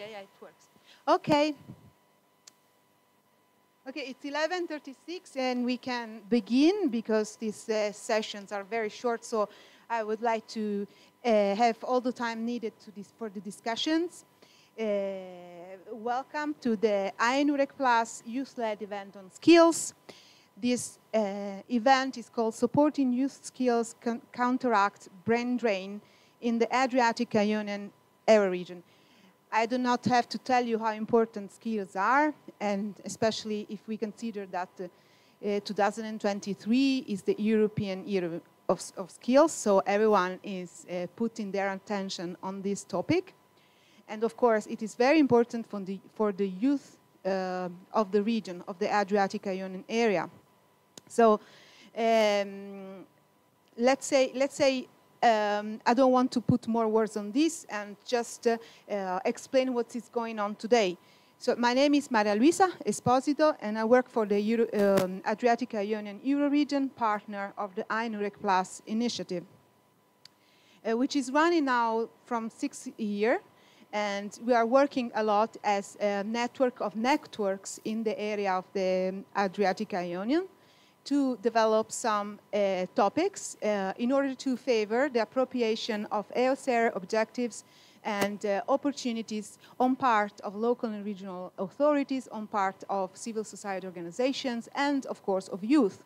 Yeah, it works. Okay. Okay, it's 11:36 and we can begin because these sessions are very short, so I would like to have all the time needed for the discussions. Welcome to the AI-NURECC Plus Youth-Led event on skills. This event is called Supporting Youth Skills Counteract Brain Drain in the Adriatic Ionian Euroregion. I do not have to tell you how important skills are, and especially if we consider that 2023 is the European Year of Skills, so everyone is putting their attention on this topic. And of course, it is very important for the youth of the region, of the Adriatic Ionian area. So let's say I don't want to put more words on this and just explain what is going on today. So my name is Maria Luisa Esposito, and I work for the Adriatic Ionian Euroregion, partner of the AI-NURECC Plus initiative, which is running now from 6 years. And we are working a lot as a network of networks in the area of the Adriatic Ionian to develop some topics in order to favor the appropriation of EUSAIR objectives and opportunities on part of local and regional authorities, on part of civil society organizations, and of course of youth.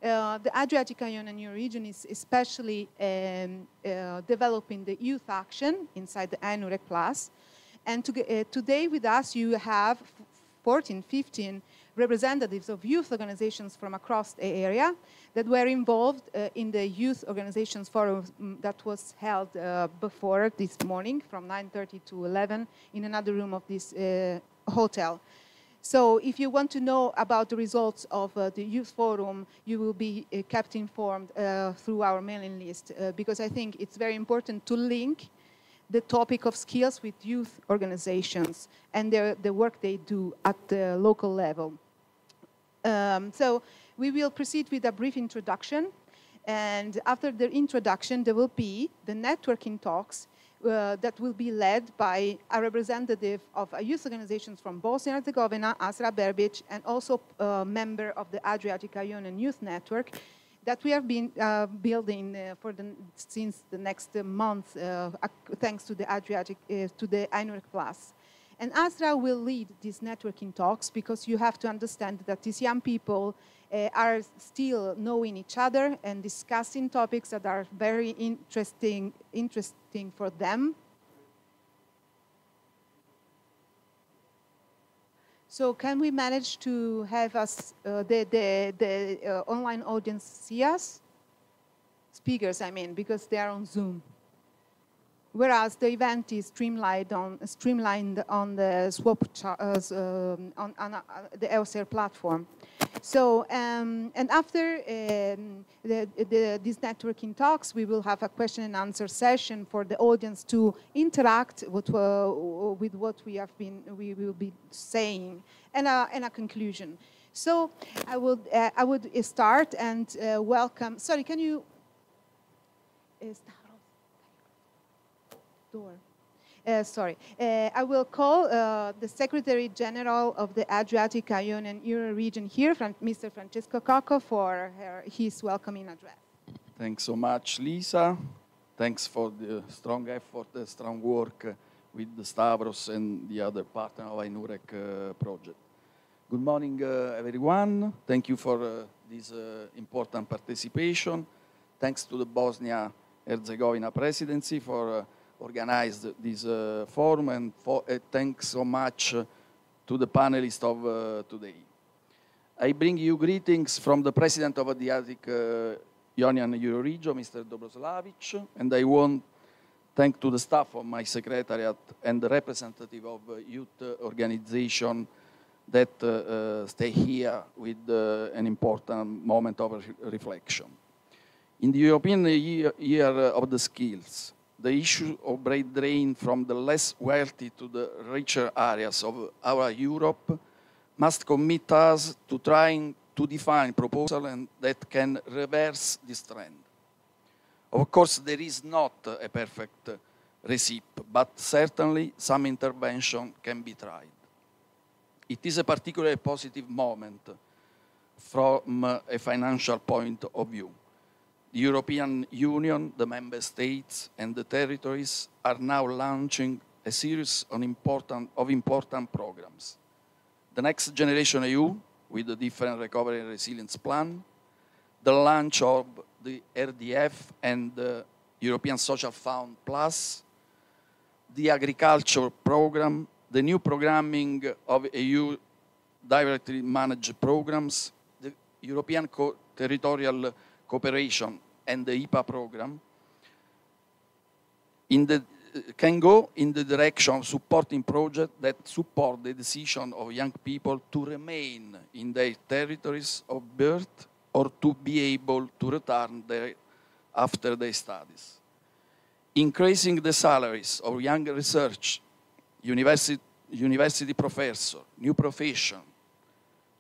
The Adriatic Ionian Euroregion is especially developing the youth action inside the AI-NURECC Plus. And today with us you have 14, 15 representatives of youth organizations from across the area that were involved in the youth organizations forum that was held before this morning from 9:30 to 11 in another room of this hotel. So if you want to know about the results of the youth forum, you will be kept informed through our mailing list because I think it's very important to link the topic of skills with youth organizations and the work they do at the local level. So we will proceed with a brief introduction, and after the introduction there will be the networking talks that will be led by a representative of a youth organizations from Bosnia and Herzegovina, Asra Berbic, and also a member of the Adriatic Ionian Youth Network that we have been building since the next month, thanks to the AI-NURECC Plus. And Asra will lead these networking talks because you have to understand that these young people are still knowing each other and discussing topics that are very interesting for them. So can we manage to have us, the online audience see us? Speakers, I mean, because they are on Zoom. Whereas the event is streamlined on the the EUSAIR platform. So, and after these networking talks, we will have a question and answer session for the audience to interact with what we will be saying, and a conclusion. So, I would start and welcome. Sorry, can you? I will call the Secretary General of the Adriatic Ionian Euroregion here, Mr. Francesco Cocco, for his welcoming address. Thanks so much, Lisa. Thanks for the strong effort, the strong work with the Stavros and the other partner of AI-NURECC project. Good morning, everyone. Thank you for this important participation. Thanks to the Bosnia-Herzegovina presidency for organized this forum, and thanks so much to the panelists of today. I bring you greetings from the president of the Adriatic Ionian Euroregion, Mr. Dobroslavic, and I want to thank to the staff of my secretariat and the representative of youth organization that stay here with an important moment of reflection. In the European Year of the Skills, the issue of brain drain from the less wealthy to the richer areas of our Europe must commit us to trying to define proposals that can reverse this trend. Of course, there is not a perfect recipe, but certainly some intervention can be tried. It is a particularly positive moment from a financial point of view. The European Union, the member states, and the territories are now launching a series of important programs. The Next Generation EU, with the different recovery and resilience plan, the launch of the RDF and the European Social Fund Plus, the agriculture program, the new programming of EU directly managed programs, the European territorial cooperation and the IPA program, can go in the direction of supporting projects that support the decision of young people to remain in their territories of birth or to be able to return there after their studies. Increasing the salaries of young research, university professor, new profession,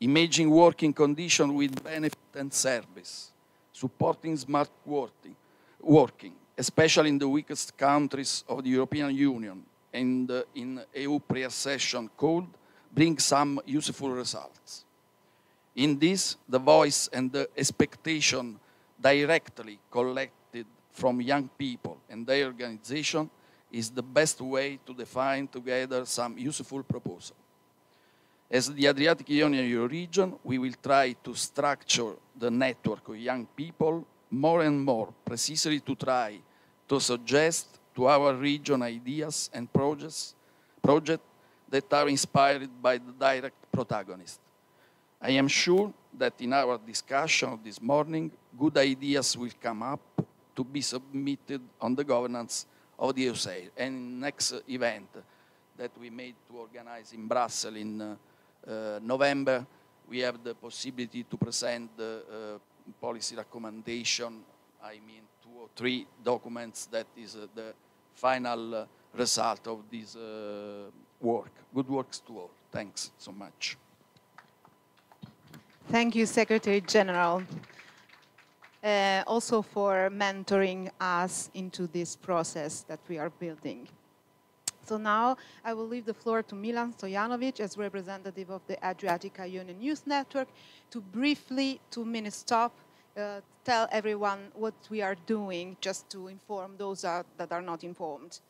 imaging working conditions with benefit and service, supporting smart working, especially in the weakest countries of the European Union and in EU pre-accession code, bring some useful results. In this, the voice and the expectation directly collected from young people and their organization is the best way to define together some useful proposal. As the Adriatic Ionian Euroregion, we will try to structure the network of young people more and more precisely to try to suggest to our region ideas and projects that are inspired by the direct protagonist. I am sure that in our discussion this morning, good ideas will come up to be submitted on the governance of the EUSAIR. And next event that we made to organize in Brussels in November, we have the possibility to present the policy recommendation, I mean 2 or 3 documents that is the final result of this work. Good works to all. Thanks so much. Thank you, Secretary General, also for mentoring us into this process that we are building. So now I will leave the floor to Milan Stojanovic as representative of the Adriatic Ionian Youth Network to briefly, 2-minute stop, tell everyone what we are doing just to inform those that are not informed.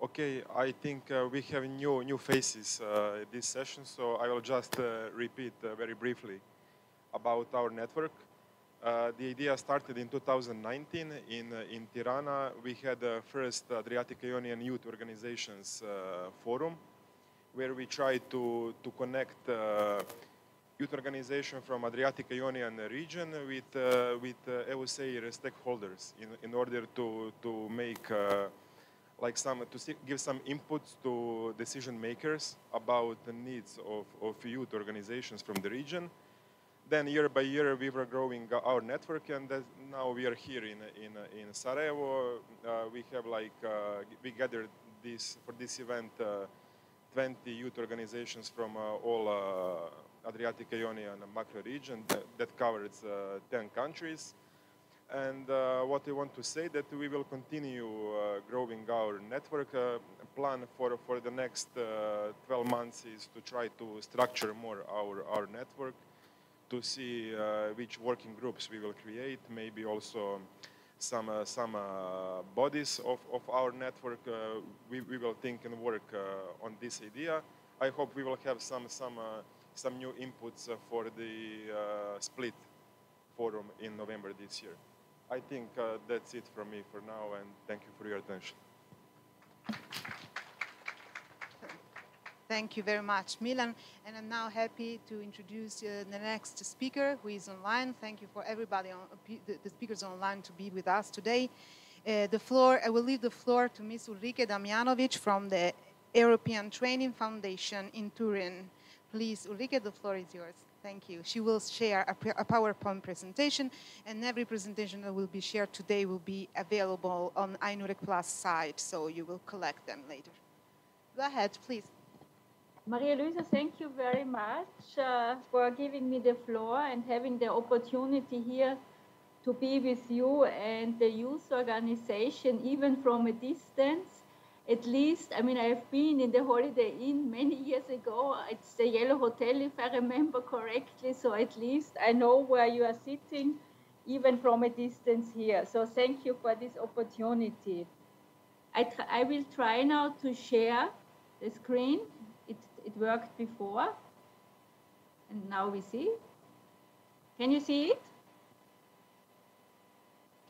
Okay, I think we have new faces this session, so I will just repeat very briefly about our network. The idea started in 2019 in Tirana. We had the first Adriatic Ionian Youth Organizations Forum, where we tried to connect youth organization from Adriatic Ionian region with EUSAIR stakeholders in order to make give some inputs to decision makers about the needs of youth organizations from the region. Then year by year we were growing our network, and now we are here in Sarajevo. We have we gathered for this event 20 youth organizations from all Adriatic Ionian macro region that covers 10 countries. And what I want to say that we will continue growing our network. Plan for the next 12 months is to try to structure more our network, to see which working groups we will create, maybe also some bodies of our network. We will think and work on this idea. I hope we will have some new inputs for the split forum in November this year. I think that's it from me for now, and thank you for your attention. Thank you very much, Milan. And I'm now happy to introduce the next speaker who is online. Thank you for everybody, the speakers online, to be with us today. I will leave the floor to Ms. Ulrike Damjanovic from the European Training Foundation in Turin. Please, Ulrike, the floor is yours. Thank you. She will share a PowerPoint presentation, and every presentation that will be shared today will be available on AI-NURECC Plus site, so you will collect them later. Go ahead, please. Maria Luisa, thank you very much for giving me the floor and having the opportunity here to be with you and the youth organization, even from a distance. At least, I mean, I've been in the Holiday Inn many years ago. It's the Yellow Hotel, if I remember correctly. So at least I know where you are sitting, even from a distance here. So thank you for this opportunity. I will try now to share the screen. It worked before, and now we see. Can you see it?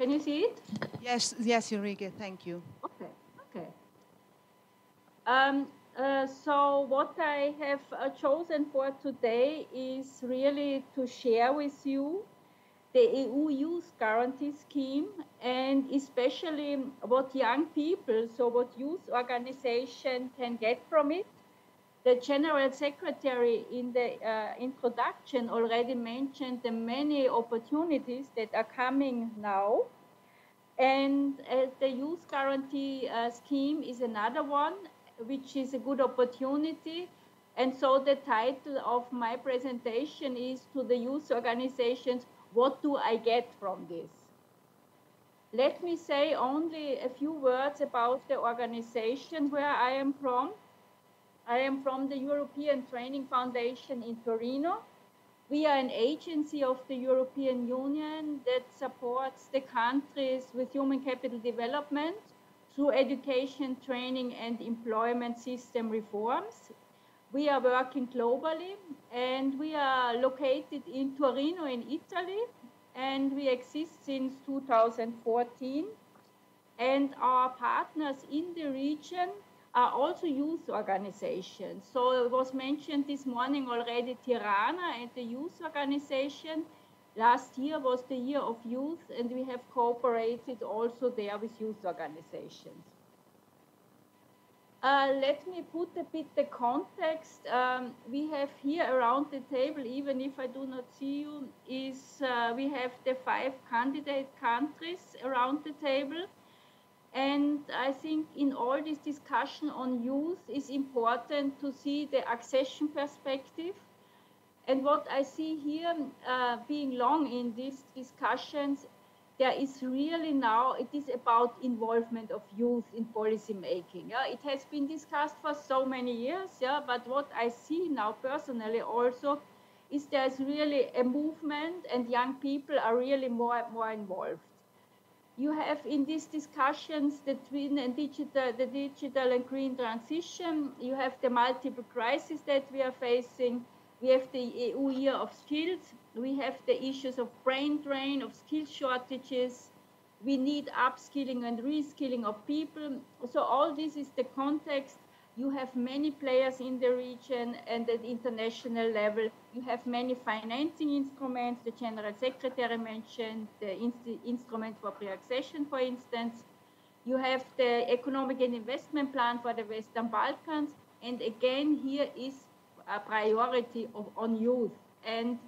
Can you see it? Yes, yes, Ulrike, thank you. Okay, okay. So what I have chosen for today is really to share with you the EU Youth Guarantee Scheme, and especially what young people, so what youth organization can get from it. The General Secretary in the introduction already mentioned the many opportunities that are coming now. And the Youth Guarantee Scheme is another one, which is a good opportunity. And so the title of my presentation is to the youth organizations, what do I get from this? Let me say only a few words about the organization where I am from. I am from the European Training Foundation in Torino. We are an agency of the European Union that supports the countries with human capital development through education, training, and employment system reforms. We are working globally, and we are located in Torino in Italy, and we exist since 2014. And our partners in the region are also youth organizations. So it was mentioned this morning already, Tirana and the youth organization. Last year was the year of youth, and we have cooperated also there with youth organizations. Let me put a bit the context. We have here around the table, even if I do not see you, we have the 5 candidate countries around the table. And I think in all this discussion on youth, it's important to see the accession perspective. And what I see here, being long in these discussions, there is really now, it is about involvement of youth in policy making. Yeah? It has been discussed for so many years, yeah? But what I see now personally also is there's really a movement, and young people are really more involved. You have in these discussions the digital and green transition. You have the multiple crises that we are facing. We have the EU Year of Skills. We have the issues of brain drain, of skill shortages. We need upskilling and reskilling of people. So all this is the context. You have many players in the region, and at international level, you have many financing instruments. The General Secretary mentioned the instrument for pre-accession, for instance. You have the economic and investment plan for the Western Balkans. And again, here is a priority on youth. And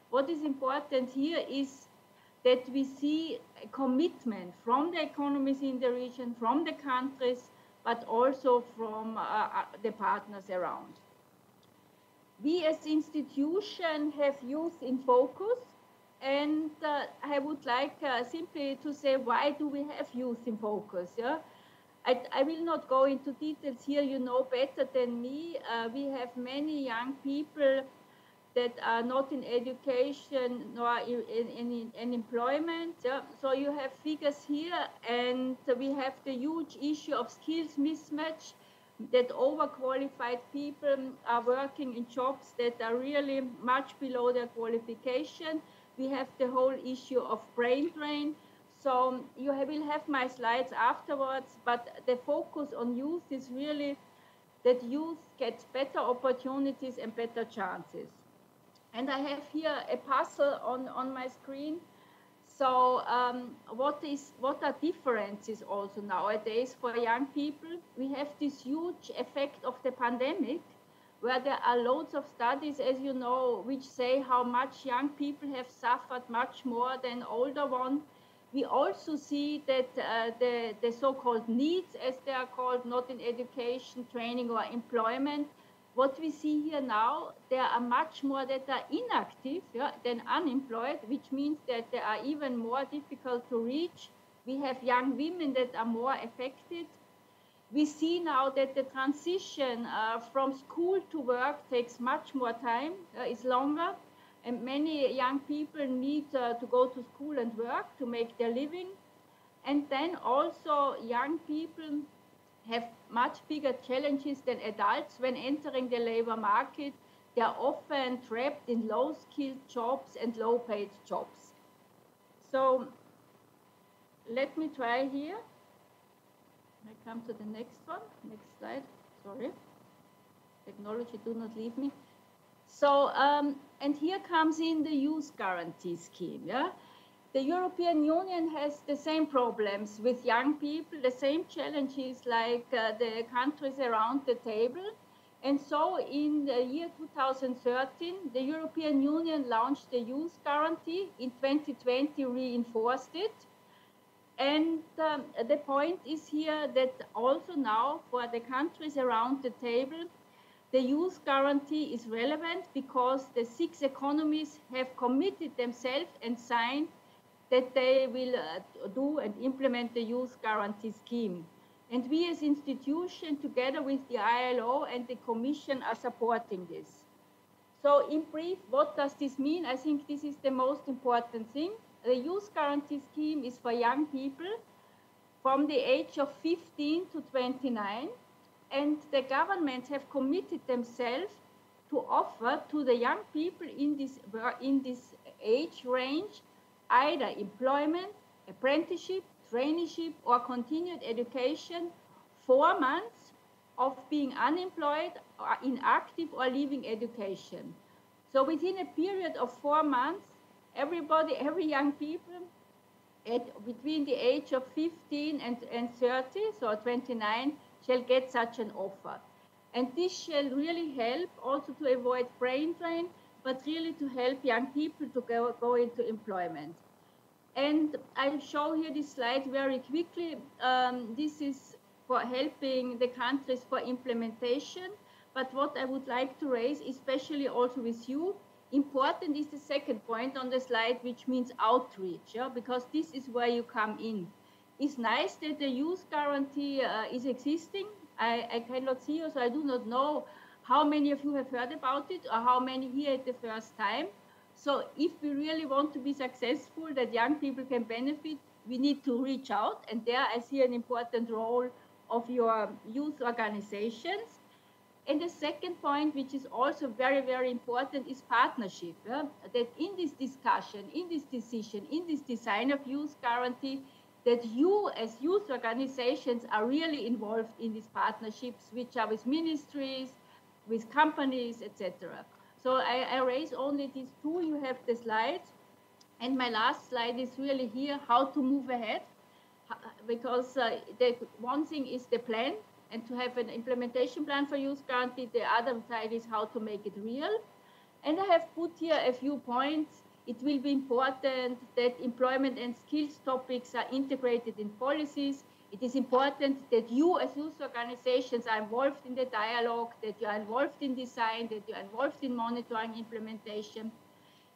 what is important here is that we see a commitment from the economies in the region, from the countries, but also from the partners around. We as institution have youth in focus, and I would like simply to say, why do we have youth in focus? Yeah? I will not go into details here, you know better than me. We have many young people that are not in education nor in employment. Yeah? So you have figures here, and we have the huge issue of skills mismatch, that overqualified people are working in jobs that are really much below their qualification. We have the whole issue of brain drain. So you will have my slides afterwards, but the focus on youth is really that youth gets better opportunities and better chances. And I have here a puzzle on my screen. So what are differences also nowadays for young people? We have this huge effect of the pandemic, where there are loads of studies, as you know, which say how much young people have suffered much more than older ones. We also see that the so-called needs, as they are called, not in education, training, or employment, what we see here now, there are much more that are inactive, yeah, than unemployed, which means that they are even more difficult to reach. We have young women that are more affected. We see now that the transition from school to work takes much more time, is longer, and many young people need to go to school and work to make their living. And then also young people have much bigger challenges than adults when entering the labor market. They are often trapped in low-skilled jobs and low-paid jobs. So let me try here. I come to the next one, next slide, sorry. Technology, do not leave me. So, and here comes in the youth guarantee scheme, yeah? The European Union has the same problems with young people, the same challenges like the countries around the table. And so in the year 2013, the European Union launched the youth guarantee. In 2020, reinforced it. And the point is here that also now for the countries around the table, the youth guarantee is relevant because the 6 economies have committed themselves and signed that they will do and implement the youth guarantee scheme. And we as institution, together with the ILO and the Commission, are supporting this. So in brief, what does this mean? I think this is the most important thing. The youth guarantee scheme is for young people from the age of 15 to 29. And the governments have committed themselves to offer to the young people in this age range either employment, apprenticeship, traineeship, or continued education, 4 months of being unemployed, or inactive, or leaving education. So within a period of 4 months, every young people between the age of 15 and 30, so 29, shall get such an offer. And this shall really help also to avoid brain drain, but really to help young people to go into employment. And I'll show here this slide very quickly. This is for helping the countries for implementation. But what I would like to raise, especially also with you, important is the second point on the slide, which means outreach, yeah? Because this is where you come in. It's nice that the youth guarantee is existing. I cannot see you, so I do not know how many of you have heard about it or how many here at the first time. So if we really want to be successful, that young people can benefit, we need to reach out. And there I see an important role of your youth organizations. And the second point, which is also very, very important, is partnership. Yeah? That in this discussion, in this decision, in this design of youth guarantee, that you as youth organizations are really involved in these partnerships, which are with ministries, with companies, etc. So I raise only these 2. You have the slides. And my last slide is really here, how to move ahead. Because the one thing is the plan, and to have an implementation plan for youth guarantee. The other side is how to make it real. And I have put here a few points. It will be important that employment and skills topics are integrated in policies. It is important that you as youth organizations are involved in the dialogue, that you are involved in design, that you are involved in monitoring implementation.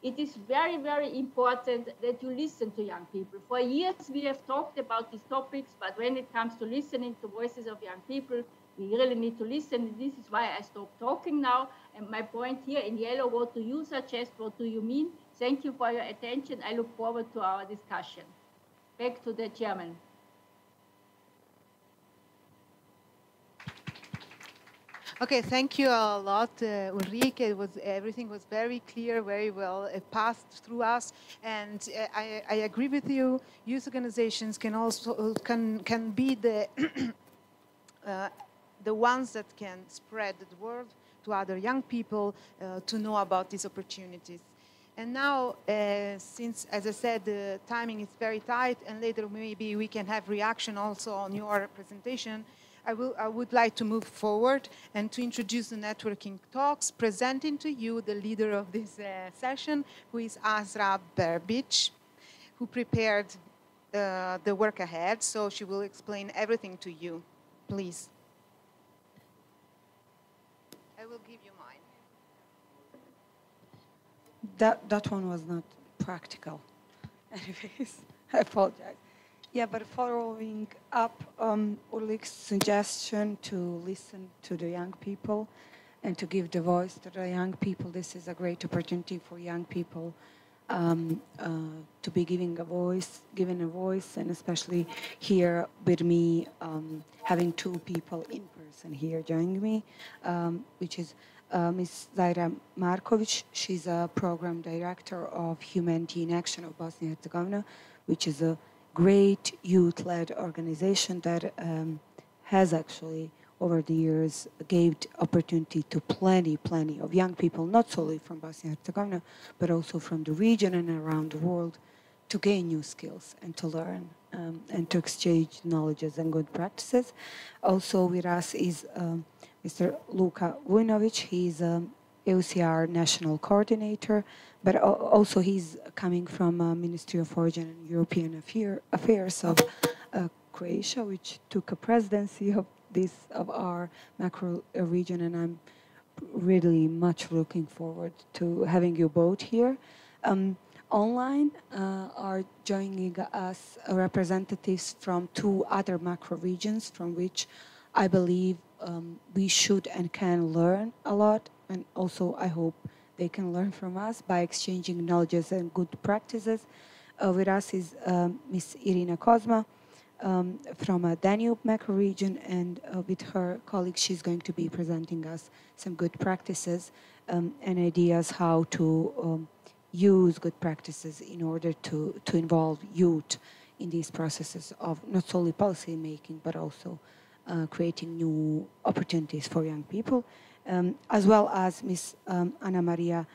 It is very, very important that you listen to young people. For years, we have talked about these topics, but when it comes to listening to voices of young people, we really need to listen. This is why I stopped talking now. And my point here in yellow, what do you suggest? What do you mean? Thank you for your attention. I look forward to our discussion. Back to the chairman. Okay, thank you a lot, Ulrike. Everything was very clear, very well passed through us, and I agree with you. Youth organizations can also can be the the ones that can spread the word to other young people to know about these opportunities. And now, since, as I said, the timing is very tight, and later maybe we can have reaction also on your presentation, I would like to move forward and to introduce the networking talks, presenting to you the leader of this session, who is Azra Berbic, who prepared the work ahead, so she will explain everything to you. Please. I will give you mine. That one was not practical. Anyways, I apologize. Yeah, but following up Ulrich's suggestion to listen to the young people and to give the voice to the young people, this is a great opportunity for young people to be given a voice, and especially here with me, having two people in person here joining me, which is Ms. Zaira Markovic. She's a program director of Humanity in Action of Bosnia and Herzegovina, which is a great youth-led organization that has actually, over the years, gave opportunity to plenty of young people, not solely from Bosnia and Herzegovina, but also from the region and around the world, to gain new skills and to learn and to exchange knowledges and good practices. Also with us is Mr. Luka Vujnovic. He's EUSAIR National Coordinator, but also he's coming from Ministry of Origin and European Affairs of Croatia, which took a presidency of our macro region, and I'm really much looking forward to having you both here. Online are joining us representatives from two other macro regions from which I believe we should and can learn a lot, and also I hope they can learn from us by exchanging knowledges and good practices. With us is Ms. Irina Kozma from a Danube macro region, and with her colleagues she's going to be presenting us some good practices and ideas how to use good practices in order to involve youth in these processes of not solely policy making but also creating new opportunities for young people, as well as Ms. Anna Maria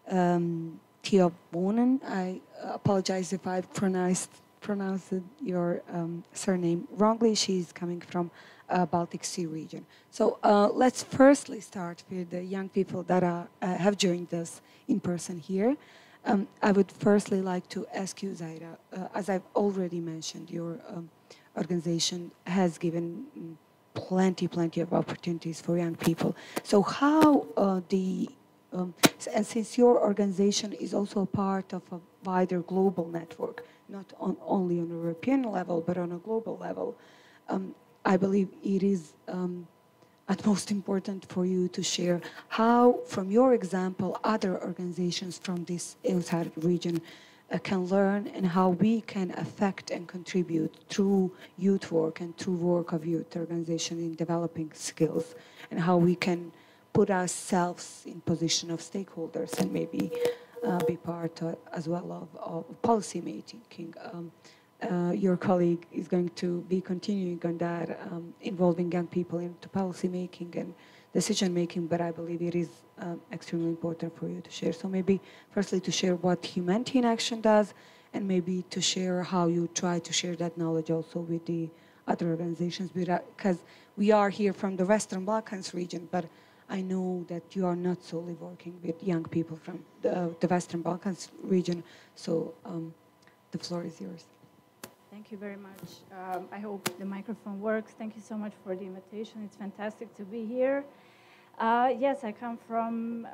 Tiobonen. I apologize if I pronounced your surname wrongly. She's coming from Baltic Sea region. So let's firstly start with the young people that have joined us in person here. I would firstly like to ask you, Zaira, as I've already mentioned, your organization has given plenty of opportunities for young people. So how and since your organization is also a part of a wider global network, not only on a European level, but on a global level, I believe it is utmost important for you to share how, from your example, other organizations from this EUSAIR region can learn and how we can affect and contribute through youth work and through work of youth organization in developing skills, and how we can put ourselves in position of stakeholders and maybe be part as well of policy making. Your colleague is going to be continuing on that, involving young people into policy making and decision making, but I believe it is extremely important for you to share. So maybe firstly to share what Humanity in Action does, and maybe to share how you try to share that knowledge also with the other organizations, because we are here from the Western Balkans region, but I know that you are not solely working with young people from the Western Balkans region, so the floor is yours. Thank you very much. I hope the microphone works. Thank you so much for the invitation. It's fantastic to be here. Yes, I come from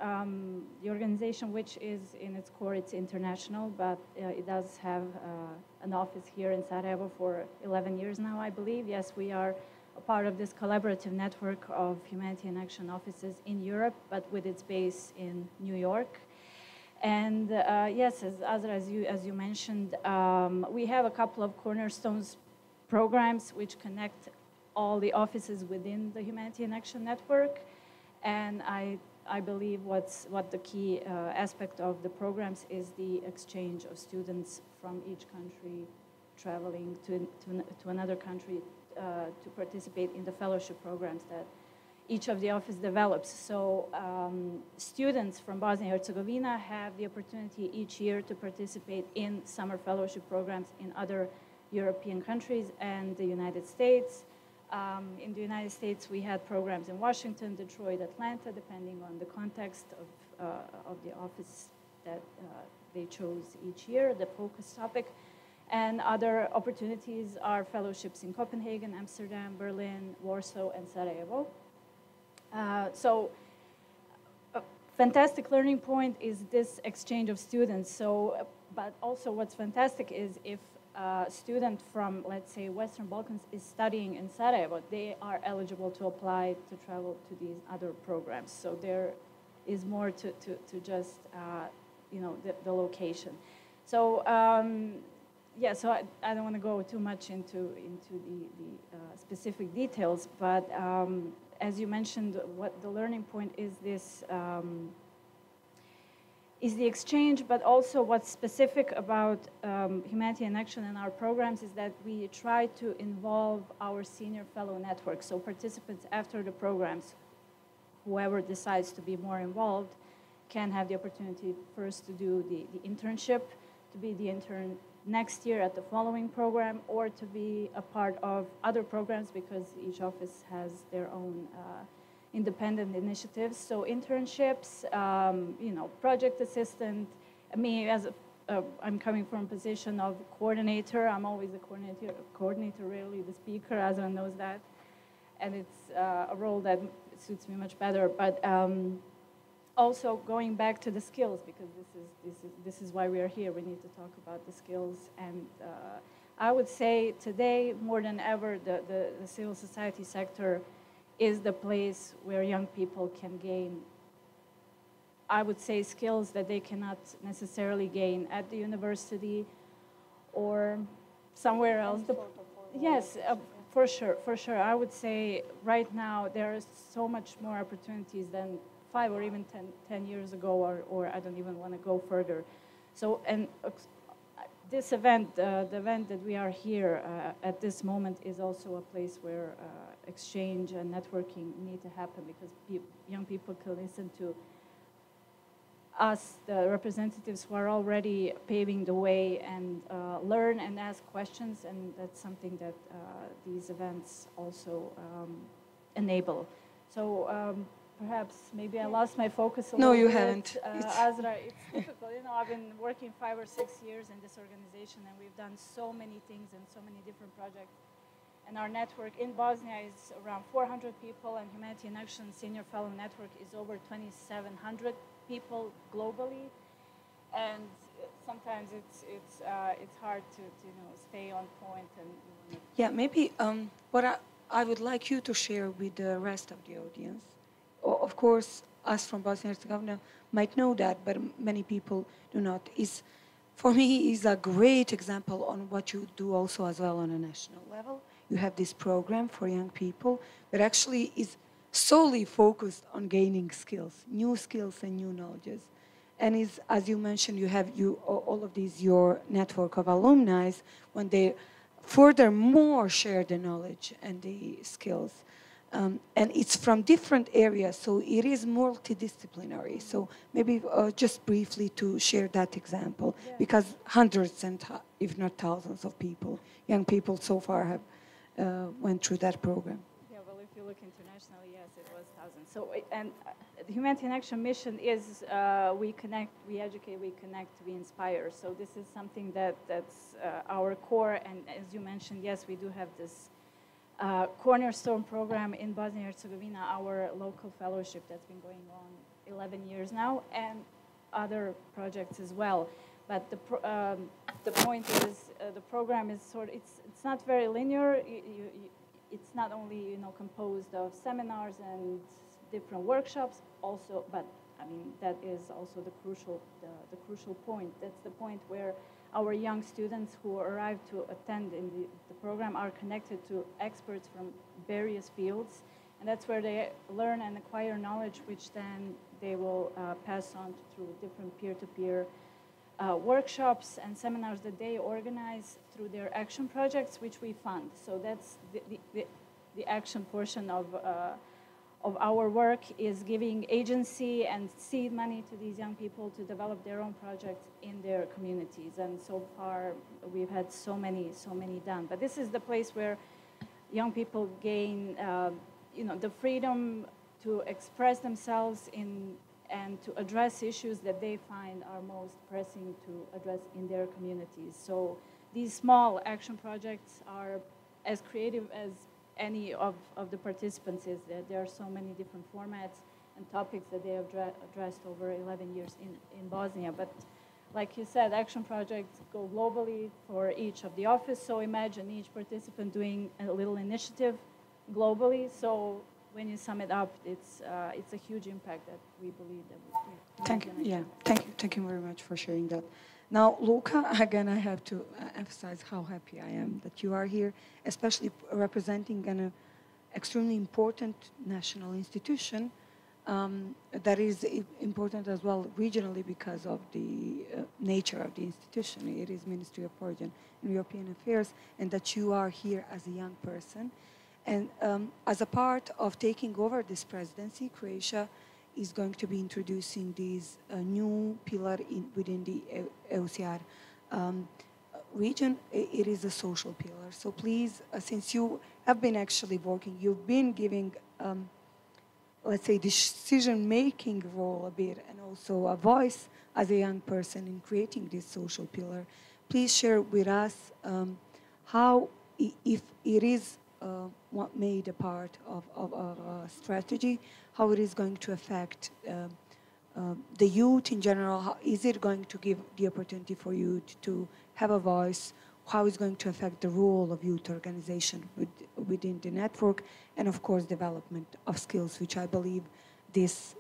the organization, which is in its core, it's international, but it does have an office here in Sarajevo for 11 years now, I believe. Yes, we are a part of this collaborative network of Humanity in Action offices in Europe, but with its base in New York. And yes, as you mentioned, we have a couple of cornerstones programs which connect all the offices within the Humanity in Action network. And I believe what the key aspect of the programs is the exchange of students from each country traveling to another country to participate in the fellowship programs that each of the office develops. So students from Bosnia and Herzegovina have the opportunity each year to participate in summer fellowship programs in other European countries and the United States. In the United States, we had programs in Washington, Detroit, Atlanta, depending on the context of the office that they chose each year, the focus topic. And other opportunities are fellowships in Copenhagen, Amsterdam, Berlin, Warsaw, and Sarajevo. So fantastic learning point is this exchange of students. So, but also what's fantastic is if a student from, let's say, Western Balkans is studying in Sarajevo, they are eligible to apply to travel to these other programs. So there is more to just, you know, the location. So, yeah, so I don't want to go too much into the specific details, but as you mentioned, what the learning point is this, is the exchange, but also what's specific about Humanity in Action in our programs is that we try to involve our senior fellow network. So participants after the programs, whoever decides to be more involved, can have the opportunity first to do the internship, to be the intern next year at the following program, or to be a part of other programs because each office has their own independent initiatives. So internships, you know, project assistant. Me, as I'm coming from a position of coordinator. I'm always a coordinator, rarely the speaker. Azra knows that, and it's a role that suits me much better. But also going back to the skills, because this is why we are here. We need to talk about the skills, and I would say today more than ever, the civil society sector is the place where young people can gain, I would say, skills that they cannot necessarily gain at the university or somewhere else. Yes, for sure. I would say right now there is so much more opportunities than 5 or even 10 years ago, or I don't even want to go further. So, and this event, the event that we are here at this moment is also a place where exchange and networking need to happen, because young people can listen to us, the representatives who are already paving the way, and learn and ask questions, and that's something that these events also enable. So perhaps maybe I lost my focus a little bit. No, you haven't. Azra, it's difficult. You know, I've been working 5 or 6 years in this organization, and we've done so many things and so many different projects. And our network in Bosnia is around 400 people, and Humanity in Action Senior Fellow Network is over 2,700 people globally. And sometimes it's hard to you know, stay on point. And yeah, maybe what I would like you to share with the rest of the audience. Of course, us from Bosnia and Herzegovina might know that, but many people do not. For me, is a great example on what you do also as well on a national level. You have this program for young people that actually is solely focused on gaining skills, new skills and new knowledges. And is, as you mentioned, you have all of these, your network of alumni, when they furthermore share the knowledge and the skills. And it's from different areas, so it is multidisciplinary. So maybe just briefly to share that example, yeah. Because hundreds and if not thousands of people, young people so far have went through that program. Yeah, well, if you look internationally, yes, it was thousands. So, and the Humanity in Action mission is we connect, we educate, we connect, we inspire. So this is something that's our core. And as you mentioned, yes, we do have this cornerstone program in Bosnia and Herzegovina, our local fellowship that's been going on 11 years now, and other projects as well. But the point is, the program is it's not very linear. It's not only composed of seminars and different workshops, also, but I mean that is also the crucial point. That's the point where our young students who arrive to attend in the program are connected to experts from various fields, and that's where they learn and acquire knowledge, which then they will pass on through different peer-to-peer workshops and seminars that they organize through their action projects, which we fund. So that's the action portion of our work, is giving agency and seed money to these young people to develop their own projects in their communities. And so far, we've had so many done. But this is the place where young people gain, the freedom to express themselves and to address issues that they find are most pressing to address in their communities. So these small action projects are as creative as any of the participants is. There are so many different formats, and topics that they have addressed over 11 years in Bosnia. But like you said, action projects go globally for each of the office. So imagine each participant doing a little initiative globally. So when you sum it up, it's a huge impact that we believe that we Thank you. Yeah, thank you very much for sharing that. Now, Luca, again, I have to emphasize how happy I am that you are here, especially representing an extremely important national institution that is important as well regionally because of the nature of the institution. It is Ministry of Foreign and European Affairs, and that you are here as a young person. And as a part of taking over this presidency, Croatia is going to be introducing this new pillar within the EUSAIR region. It is a social pillar. So please, since you have been actually working, you've been giving, let's say, decision-making role a bit, and also a voice as a young person in creating this social pillar. Please share with us how, if it is what made a part of a strategy, how it is going to affect the youth in general. How is it going to give the opportunity for youth to have a voice? How is it going to affect the role of youth organization within the network? And of course, development of skills, which I believe this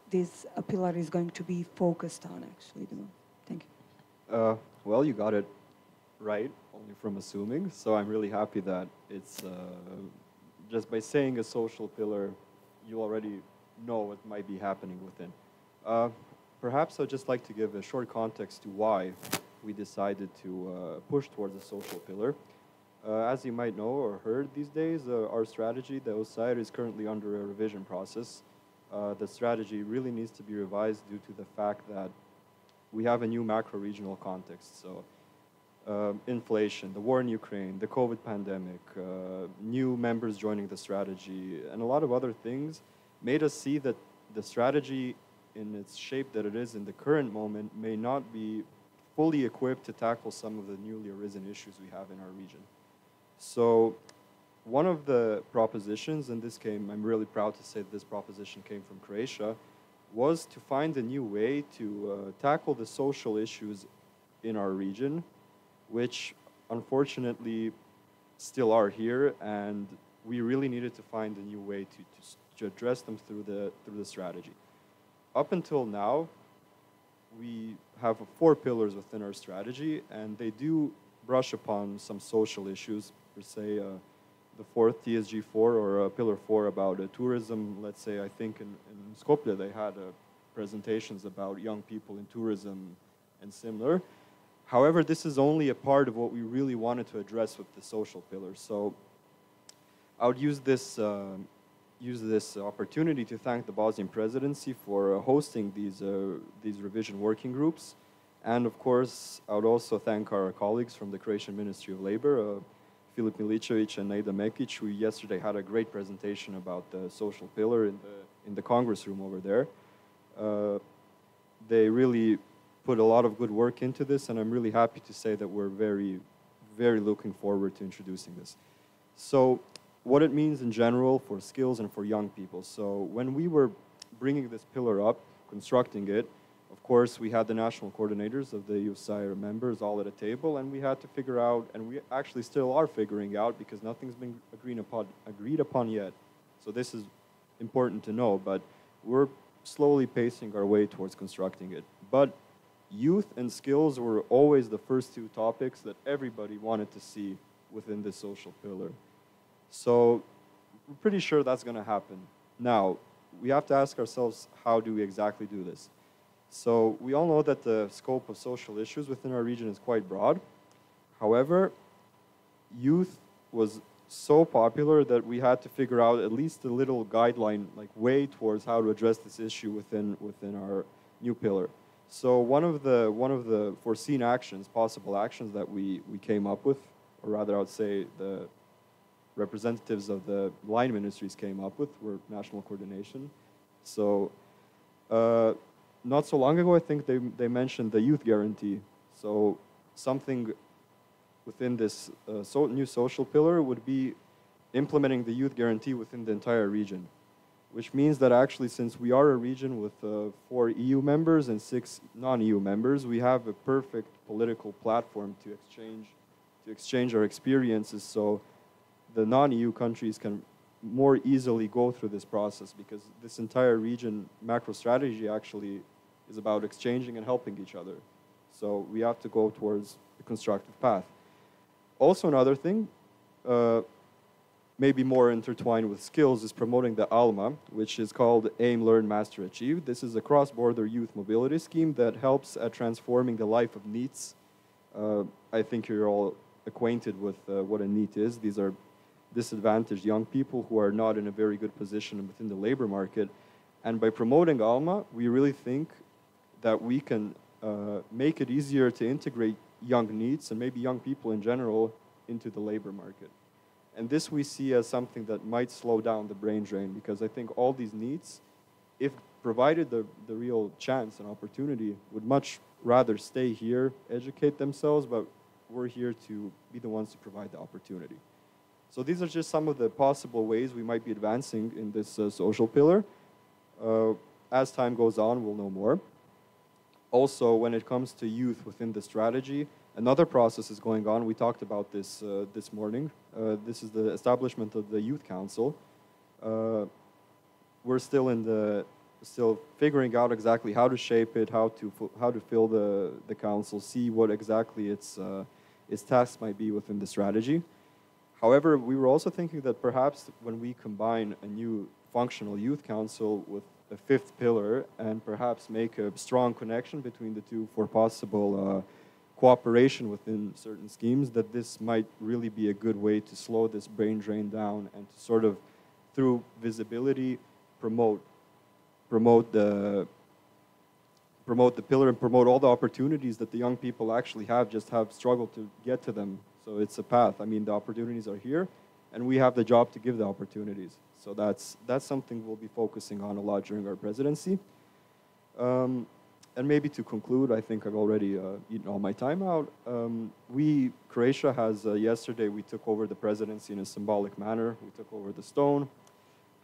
pillar is going to be focused on, actually. Thank you. Well, you got it right, only from assuming. So I'm really happy that it's just by saying a social pillar, you already know what might be happening within. Perhaps I'd just like to give a short context to why we decided to push towards a social pillar. As you might know or heard these days, our strategy, the EUSAIR, is currently under a revision process. The strategy really needs to be revised due to the fact that we have a new macro-regional context. So inflation, the war in Ukraine, the COVID pandemic, new members joining the strategy, and a lot of other things made us see that the strategy in its shape that it is in the current moment may not be fully equipped to tackle some of the newly arisen issues we have in our region. So one of the propositions, and I'm really proud to say that this proposition came from Croatia, was to find a new way to tackle the social issues in our region, which unfortunately still are here, and we really needed to find a new way to address them through the strategy. Up until now, we have 4 pillars within our strategy, and they do brush upon some social issues, per se, the 4th TSG4 or Pillar 4 about tourism. Let's say, I think in Skopje they had presentations about young people in tourism and similar. However, this is only a part of what we really wanted to address with the social pillar. So I would use this opportunity to thank the Bosnian presidency for hosting these revision working groups. And of course, I would also thank our colleagues from the Croatian Ministry of Labor, Filip Milicevic and Neda Mekic, who yesterday had a great presentation about the social pillar in the Congress room over there. They really put a lot of good work into this, and I'm really happy to say that we're very, very looking forward to introducing this. So what it means in general for skills and for young people. So when we were bringing this pillar up, constructing it, of course, we had the national coordinators of the EUSAIR members all at a table, and we had to figure out, and we actually still are figuring out, because nothing's been agreed upon yet. So this is important to know, but we're slowly pacing our way towards constructing it. But youth and skills were always the first 2 topics that everybody wanted to see within this social pillar. So we're pretty sure that's going to happen. Now, we have to ask ourselves, how do we exactly do this? So we all know that the scope of social issues within our region is quite broad. However, youth was so popular that we had to figure out at least a little guideline, like way towards how to address this issue within our new pillar. So one of the foreseen actions, possible actions that we came up with, or rather I would say the representatives of the line ministries came up with, were national coordination. So not so long ago, I think they mentioned the youth guarantee. So something within this new social pillar would be implementing the youth guarantee within the entire region. which means that actually, since we are a region with 4 EU members and 6 non-EU members, we have a perfect political platform to exchange our experiences, so the non-EU countries can more easily go through this process, because this entire region macro strategy actually is about exchanging and helping each other. So we have to go towards a constructive path. Also, another thing, maybe more intertwined with skills, is promoting the ALMA, which is called Aim, Learn, Master, Achieve. This is a cross-border youth mobility scheme that helps at transforming the life of NEETs. I think you're all acquainted with what a NEET is. These are disadvantaged young people who are not in a very good position within the labor market. And by promoting ALMA, we really think that we can make it easier to integrate young NEETs and maybe young people in general into the labor market. And this we see as something that might slow down the brain drain, because I think all these NEETs, if provided the real chance and opportunity, would much rather stay here, educate themselves, but we're here to be the ones to provide the opportunity. So these are just some of the possible ways we might be advancing in this social pillar. As time goes on, we'll know more. Also, when it comes to youth within the strategy, another process is going on. We talked about this this morning. This is the establishment of the Youth Council. We're still figuring out exactly how to shape it, how to fill the council, see what exactly its tasks might be within the strategy. However, we were also thinking that perhaps when we combine a new functional youth council with a 5th pillar and perhaps make a strong connection between the two for possible cooperation within certain schemes, that this might really be a good way to slow this brain drain down and to sort of, through visibility, promote the pillar and promote all the opportunities that the young people actually have struggled to get to them. So it's a path. I mean, the opportunities are here, and we have the job to give the opportunities. So that's something we'll be focusing on a lot during our presidency. And maybe to conclude, I think I've already eaten all my time out. Croatia has, yesterday we took over the presidency in a symbolic manner. We took over the stone.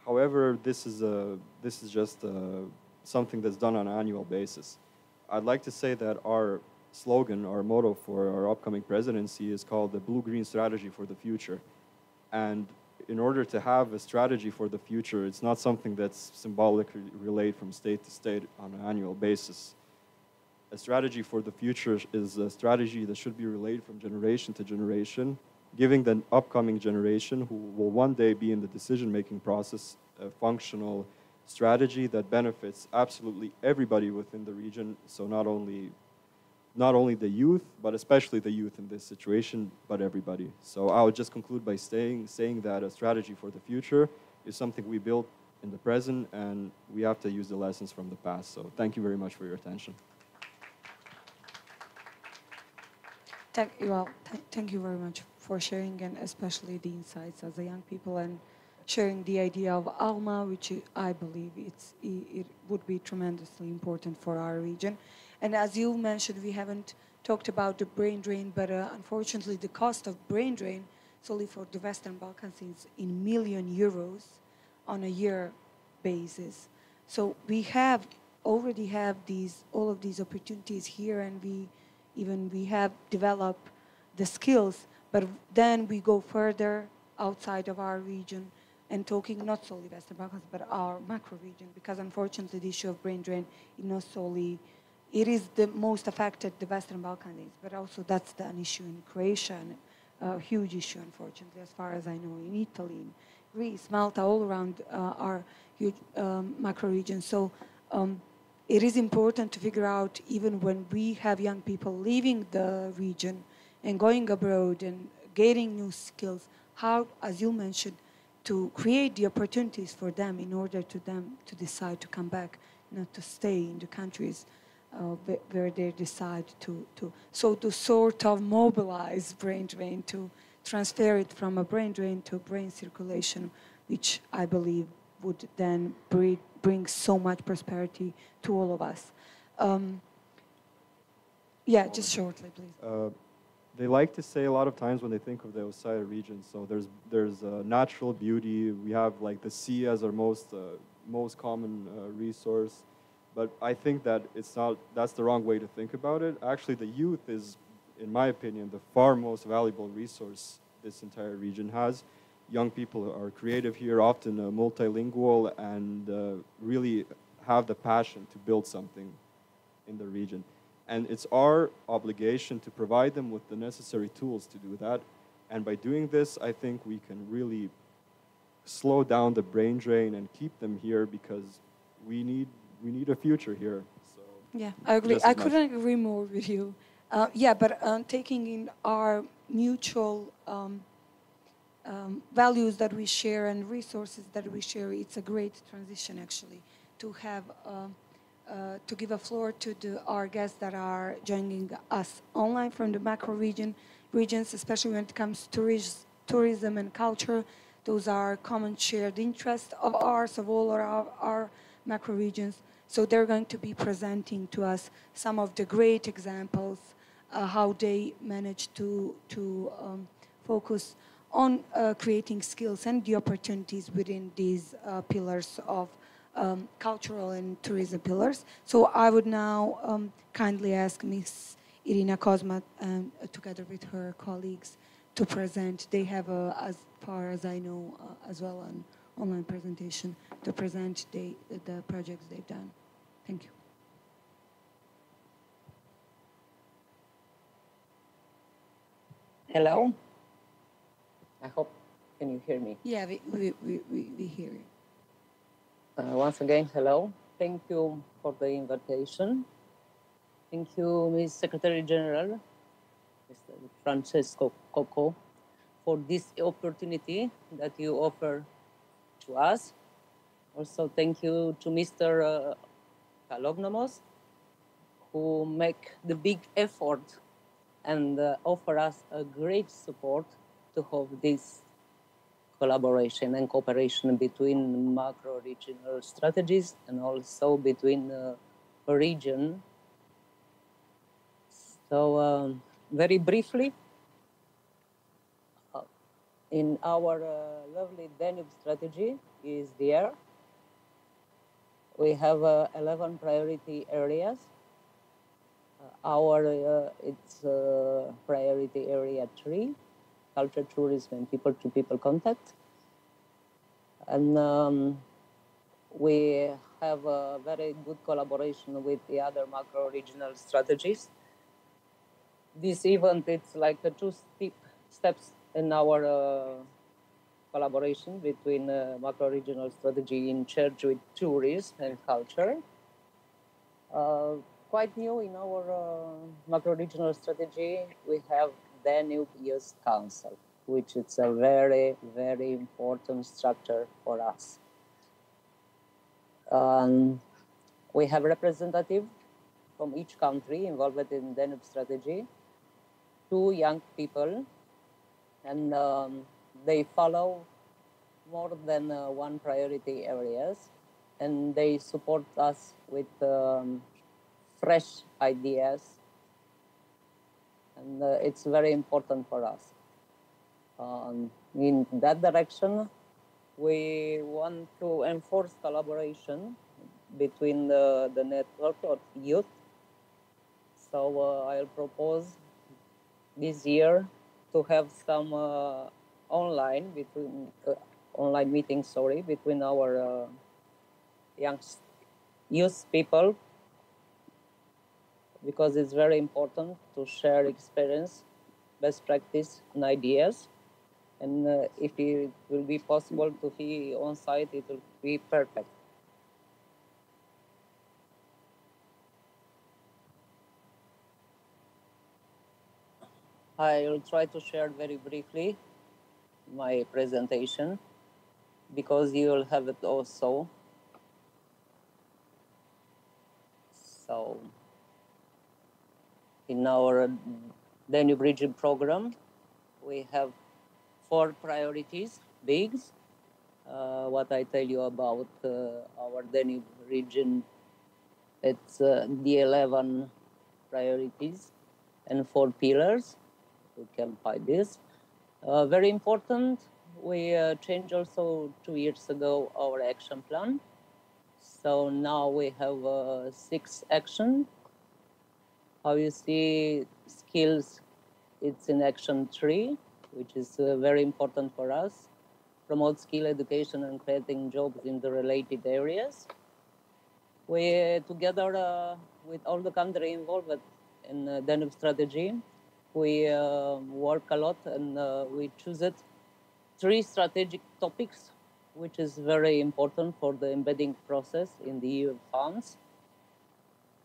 However, this is just something that's done on an annual basis. I'd like to say that our slogan, our motto for our upcoming presidency is called the Blue-Green Strategy for the Future. And in order to have a strategy for the future, it's not something that's symbolically relayed from state to state on an annual basis. A strategy for the future is a strategy that should be relayed from generation to generation, giving the upcoming generation, who will one day be in the decision-making process, a functional strategy that benefits absolutely everybody within the region. So not only the youth, but especially the youth in this situation, but everybody. So I would just conclude by saying that a strategy for the future is something we built in the present, and we have to use the lessons from the past. So thank you very much for your attention. Thank you very much for sharing, and especially the insights as a young people, and sharing the idea of ALMA, which I believe it would be tremendously important for our region. And as you mentioned, we haven't talked about the brain drain, but unfortunately the cost of brain drain solely for the Western Balkans is in €1,000,000 on a year basis. So we already have all of these opportunities here, and we have developed the skills, but then we go further outside of our region and talking not solely Western Balkans, but our macro region, because unfortunately the issue of brain drain is not solely, it is the most affected the Western Balkans, but also that's an issue in Croatia, and a huge issue, unfortunately, as far as I know, in Italy, in Greece, Malta, all around our huge macro region. So it is important to figure out, even when we have young people leaving the region and going abroad and gaining new skills, how, as you mentioned, to create the opportunities for them in order to them to decide to come back, not to stay in the countries where they decide to sort of mobilize brain drain, to transfer it from a brain drain to brain circulation, which I believe would then bring so much prosperity to all of us. Yeah, just shortly, please. They like to say a lot of times when they think of the EUSAIR region, so there's natural beauty. We have like the sea as our most most common resource. But I think that that's the wrong way to think about it. Actually, the youth is, in my opinion, the far most valuable resource this entire region has. Young people are creative here, often multilingual, and really have the passion to build something in the region. And it's our obligation to provide them with the necessary tools to do that. And by doing this, I think we can really slow down the brain drain and keep them here, because we need a future here. So yeah, I agree. I couldn't agree more with you. Yeah, but taking in our mutual values that we share and resources that we share, it's a great transition actually to have to give a floor to our guests that are joining us online from the macro regions, especially when it comes to tourism and culture. Those are common shared interests of ours, of all our macro regions. So they're going to be presenting to us some of the great examples, how they manage to focus on creating skills and the opportunities within these pillars of cultural and tourism pillars. So I would now kindly ask Ms. Irina Kozma, together with her colleagues, to present. They have, as far as I know, as well an online presentation to present the projects they've done. Thank you. Hello. I hope, can you hear me? Yeah, we hear you. Once again, hello. Thank you for the invitation. Thank you, Ms. Secretary General, Mr. Francesco Cocco, for this opportunity that you offer to us. Also, thank you to Mr. Kalognomos, who make the big effort and offer us a great support to have this collaboration and cooperation between macro-regional strategies and also between a region. So very briefly, in our lovely Danube strategy is there. We have 11 priority areas. It's priority area 3, culture, tourism, and people-to-people contact. And we have a very good collaboration with the other macro-regional strategies. This event, it's like the 2 steps in our collaboration between macro-regional strategy in charge with tourism and culture. Quite new in our macro-regional strategy, we have Danube Youth Council, which is a very, very important structure for us. We have representatives from each country involved in Danube strategy, 2 young people, and they follow more than 1 priority areas, and they support us with fresh ideas, and it's very important for us. In that direction, we want to enforce collaboration between the network of youth. So I'll propose this year to have some online meetings, between our young youth people, because it's very important to share experience, best practice, and ideas. And if it will be possible to be on site, it will be perfect. I will try to share very briefly my presentation, because you will have it also. So, in our Danube region program, we have 4 priorities, bigs. What I tell you about our Danube region, it's the 11 priorities and 4 pillars. We can find this. Very important, we changed also 2 years ago our action plan. So now we have 6 action. How you see skills, it's in action 3, which is very important for us. Promote skill education and creating jobs in the related areas. We, together with all the countries involved in Danube strategy, we work a lot and we choose 3 strategic topics, which is very important for the embedding process in the EU funds.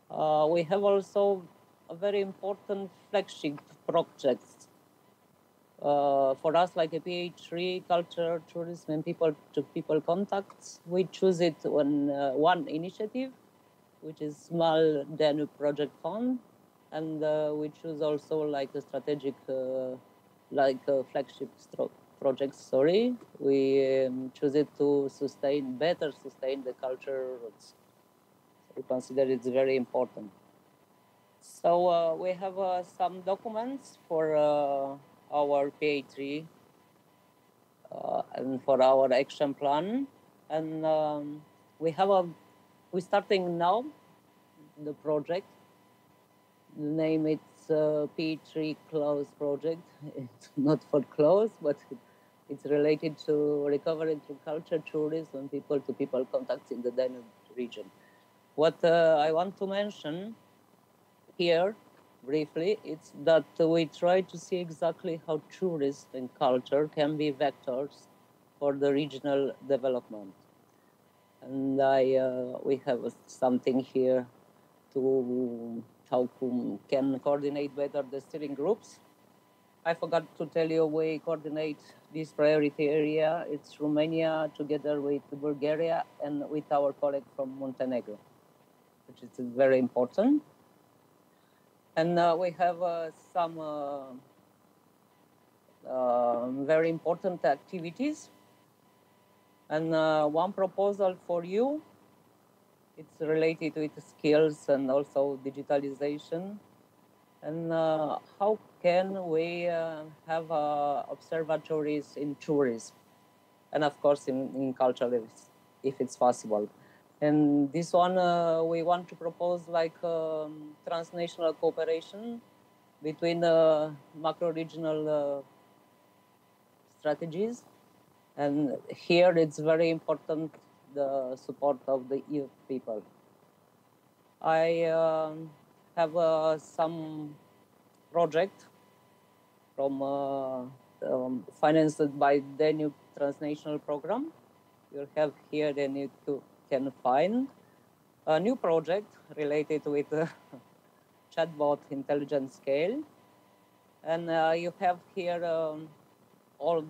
We have also a very important flagship projects. For us, like a PH3, culture, tourism, and people-to-people contacts, we choose it on one initiative, which is Small Danube Project Fund, and we choose also like a strategic, like a flagship project. Sorry, we choose it to better sustain the culture roots. So we consider it's very important. So we have some documents for our PA3 and for our action plan, and we're starting now the project. The name it's P3 Close project. It's not for close, but it's related to recovery through culture, tourism, people-to-people contacts in the Danube region. What I want to mention here briefly, it's that we try to see exactly how tourism and culture can be vectors for the regional development. And we have something here to how can coordinate better the steering groups. I forgot to tell you, we coordinate this priority area. It's Romania together with Bulgaria and with our colleague from Montenegro, which is very important. And we have some very important activities. And one proposal for you, it's related with skills and also digitalization. And how can we have observatories in tourism? And of course in culture, if it's possible. And this one, we want to propose like transnational cooperation between macro-regional strategies. And here it's very important, the support of the youth people. I have some project from financed by Danube Transnational Program. You'll have here, then you can find a new project related with chatbot intelligent scale. And you have here all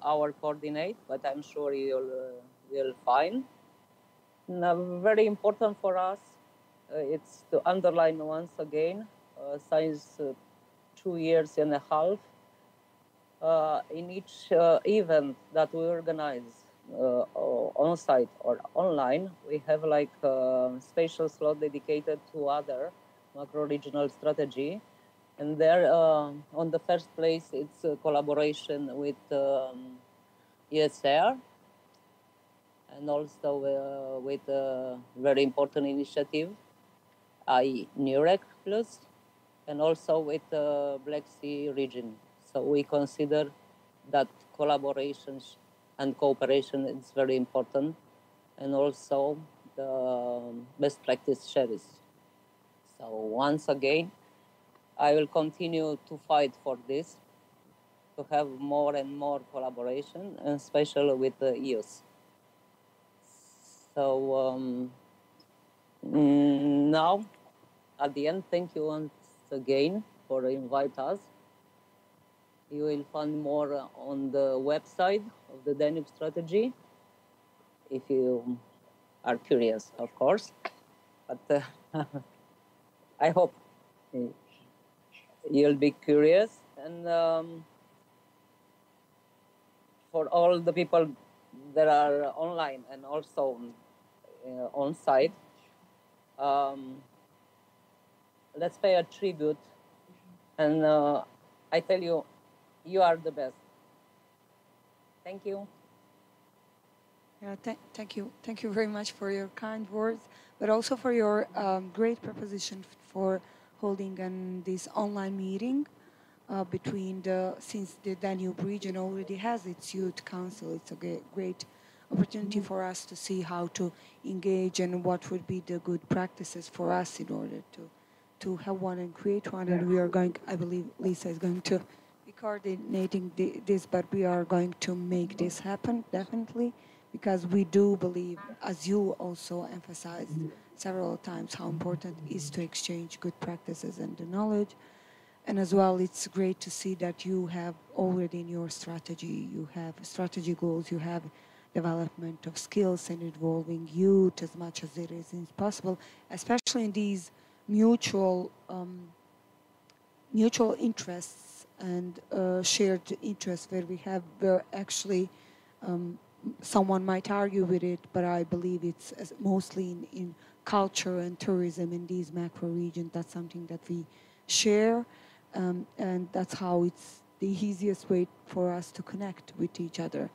our coordinates, but I'm sure you'll find. And, very important for us, it's to underline once again, since 2.5 years in each event that we organize on-site or online, we have like a spatial slot dedicated to other macro-regional strategy. And there, on the first place, it's a collaboration with EUSAIR, and also with a very important initiative, AI-NURECC Plus, and also with the Black Sea region. So we consider that collaborations and cooperation is very important, and also the best practice shares. So once again, I will continue to fight for this, to have more and more collaboration, and especially with the youth. So now, at the end, thank you once again for inviting us. You will find more on the website of the Danube strategy, if you are curious, of course. But I hope you'll be curious. And for all the people that are online and also on site, let's pay a tribute. And I tell you, you are the best. Thank you. Yeah, thank you very much for your kind words, but also for your great proposition for holding this online meeting between since the Danube region already has its youth council. It's a great opportunity for us to see how to engage and what would be the good practices for us in order to have one and create one. And we are going, I believe Lisa is going to be coordinating this, but we are going to make this happen, definitely, because we do believe, as you also emphasized several times, how important it is to exchange good practices and the knowledge. And as well, it's great to see that you have already in your strategy, you have strategy goals, you have development of skills and involving youth as much as it is possible, especially in these mutual interests and shared interests where actually someone might argue with it, but I believe it's mostly in culture and tourism in these macro regions. That's something that we share, and that's how it's the easiest way for us to connect with each other.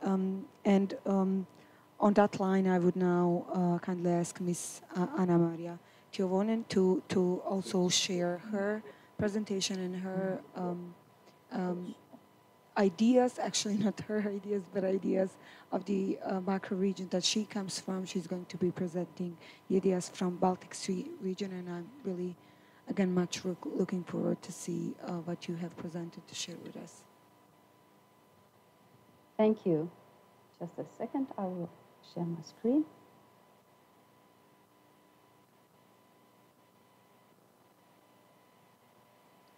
On that line, I would now kindly ask Ms. Anna Maria Tiovonen to also share her presentation and her ideas, actually not her ideas, but ideas of the macro region that she comes from. She's going to be presenting the ideas from Baltic Sea region, and I'm really, again, much looking forward to see what you have presented to share with us. Thank you. Just a second, I will share my screen.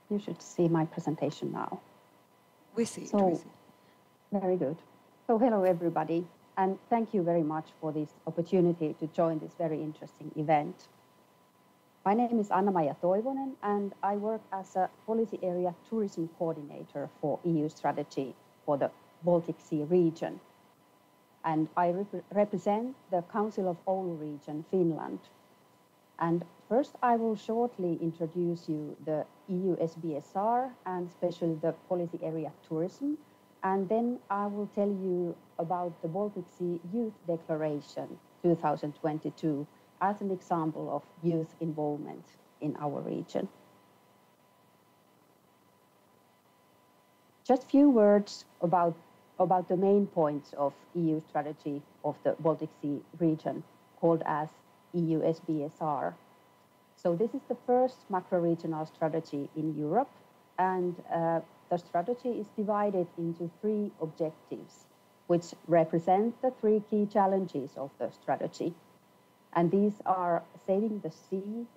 You should see my presentation now. We see it. Very good. So hello, everybody, and thank you very much for this opportunity to join this very interesting event. My name is Anna-Maija Toivonen, and I work as a policy area tourism coordinator for EU strategy for the Baltic Sea region. And I represent the Council of Oulu region, Finland. And first, I will shortly introduce you the EU SBSR and especially the policy area tourism. And then I will tell you about the Baltic Sea Youth Declaration 2022 as an example of youth involvement in our region. Just a few words about the main points of EU strategy of the Baltic Sea region, called as EU SBSR. So this is the first macro-regional strategy in Europe, and the strategy is divided into 3 objectives, which represent the 3 key challenges of the strategy. And these are saving the sea,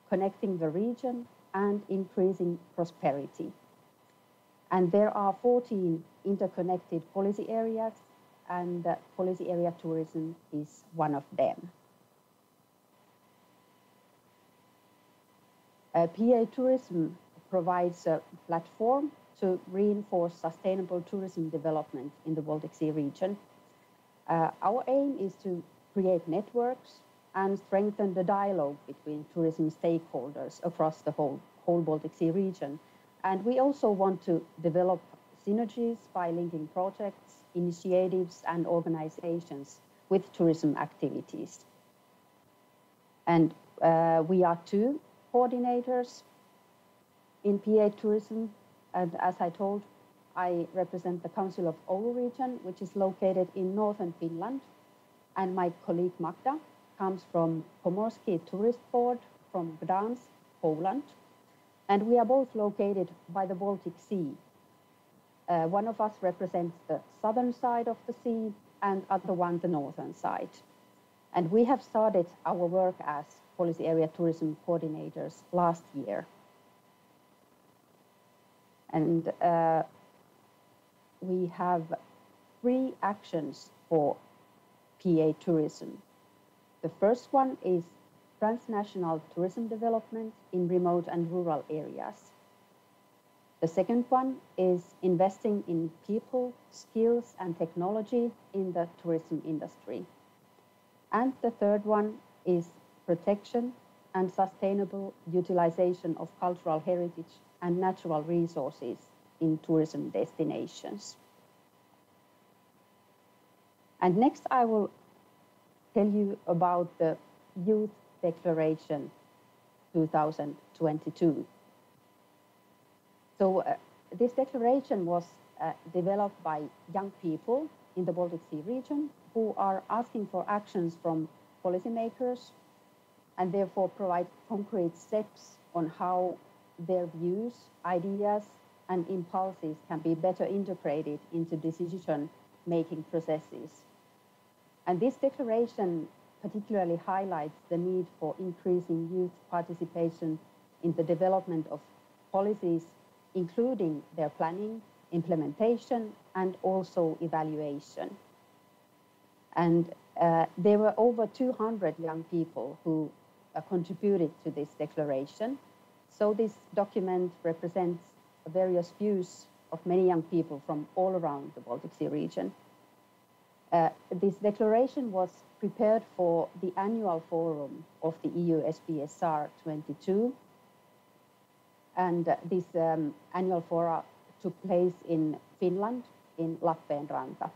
connecting the region, and increasing prosperity. And there are 14 interconnected policy areas, and policy area tourism is one of them. PA tourism provides a platform to reinforce sustainable tourism development in the Baltic Sea region. Our aim is to create networks and strengthen the dialogue between tourism stakeholders across the whole Baltic Sea region. And we also want to develop synergies by linking projects, initiatives, and organizations with tourism activities. And we are 2 coordinators in PA tourism. And as I told, I represent the Council of Oulu region, which is located in northern Finland. And my colleague Magda comes from Pomorski Tourist Board from Gdansk, Poland. And we are both located by the Baltic Sea. One of us represents the southern side of the sea and other one the northern side. And we have started our work as policy area tourism coordinators last year. And we have 3 actions for PA tourism. The first one is transnational tourism development in remote and rural areas. The second one is investing in people, skills, and technology in the tourism industry. And the third one is protection and sustainable utilization of cultural heritage and natural resources in tourism destinations. And next, I will tell you about the Youth Declaration 2022. So this declaration was developed by young people in the Baltic Sea region who are asking for actions from policymakers and therefore provide concrete steps on how their views, ideas, and impulses can be better integrated into decision-making processes. And this declaration particularly highlights the need for increasing youth participation in the development of policies, including their planning, implementation, and also evaluation. And there were over 200 young people who contributed to this declaration. So this document represents various views of many young people from all around the Baltic Sea region. This declaration was prepared for the annual forum of the EU-SPSR 22. And this annual forum took place in Finland, in Lappeenranta.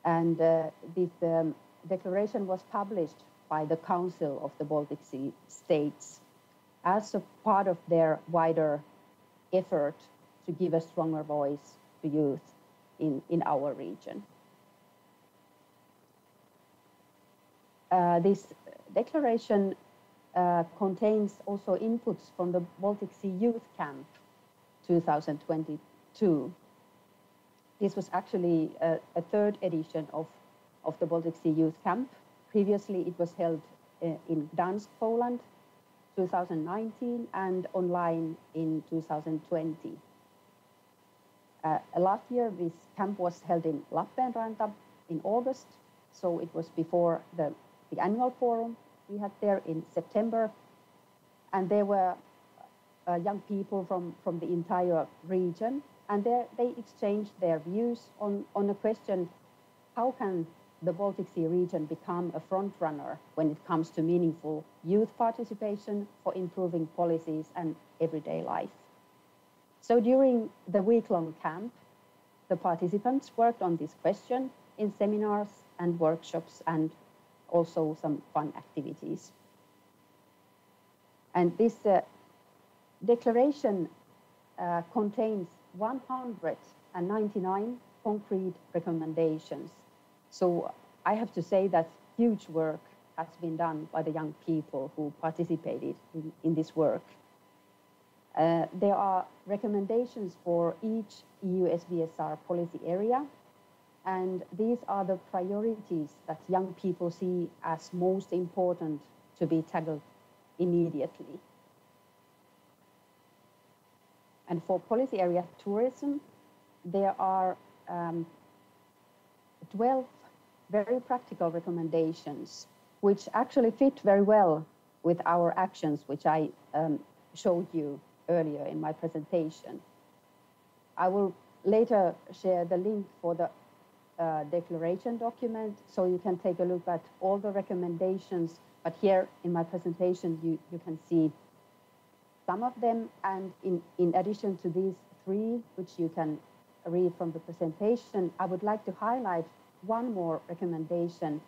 And this declaration was published by the Council of the Baltic Sea States as a part of their wider effort to give a stronger voice to youth in our region. This declaration contains also inputs from the Baltic Sea Youth Camp 2022. This was actually a third edition of the Baltic Sea Youth Camp. Previously, it was held in Gdansk, Poland, 2019, and online in 2020. Last year, this camp was held in Lappeenranta in August, so it was before the annual forum we had there in September. And there were young people from the entire region, and they exchanged their views on a question: how can the Baltic Sea region become a front runner when it comes to meaningful youth participation for improving policies and everyday life? So during the week-long camp, the participants worked on this question in seminars and workshops and also some fun activities. And this declaration contains 199 concrete recommendations. So I have to say that huge work has been done by the young people who participated in this work. There are recommendations for each EU-SBSR policy area, and these are the priorities that young people see as most important to be tackled immediately. And for policy area tourism, there are 12 very practical recommendations, which actually fit very well with our actions, which I showed you earlier in my presentation. I will later share the link for the declaration document, so you can take a look at all the recommendations. But here in my presentation, you can see some of them. And in addition to these three, which you can read from the presentation, I would like to highlight one more recommendation,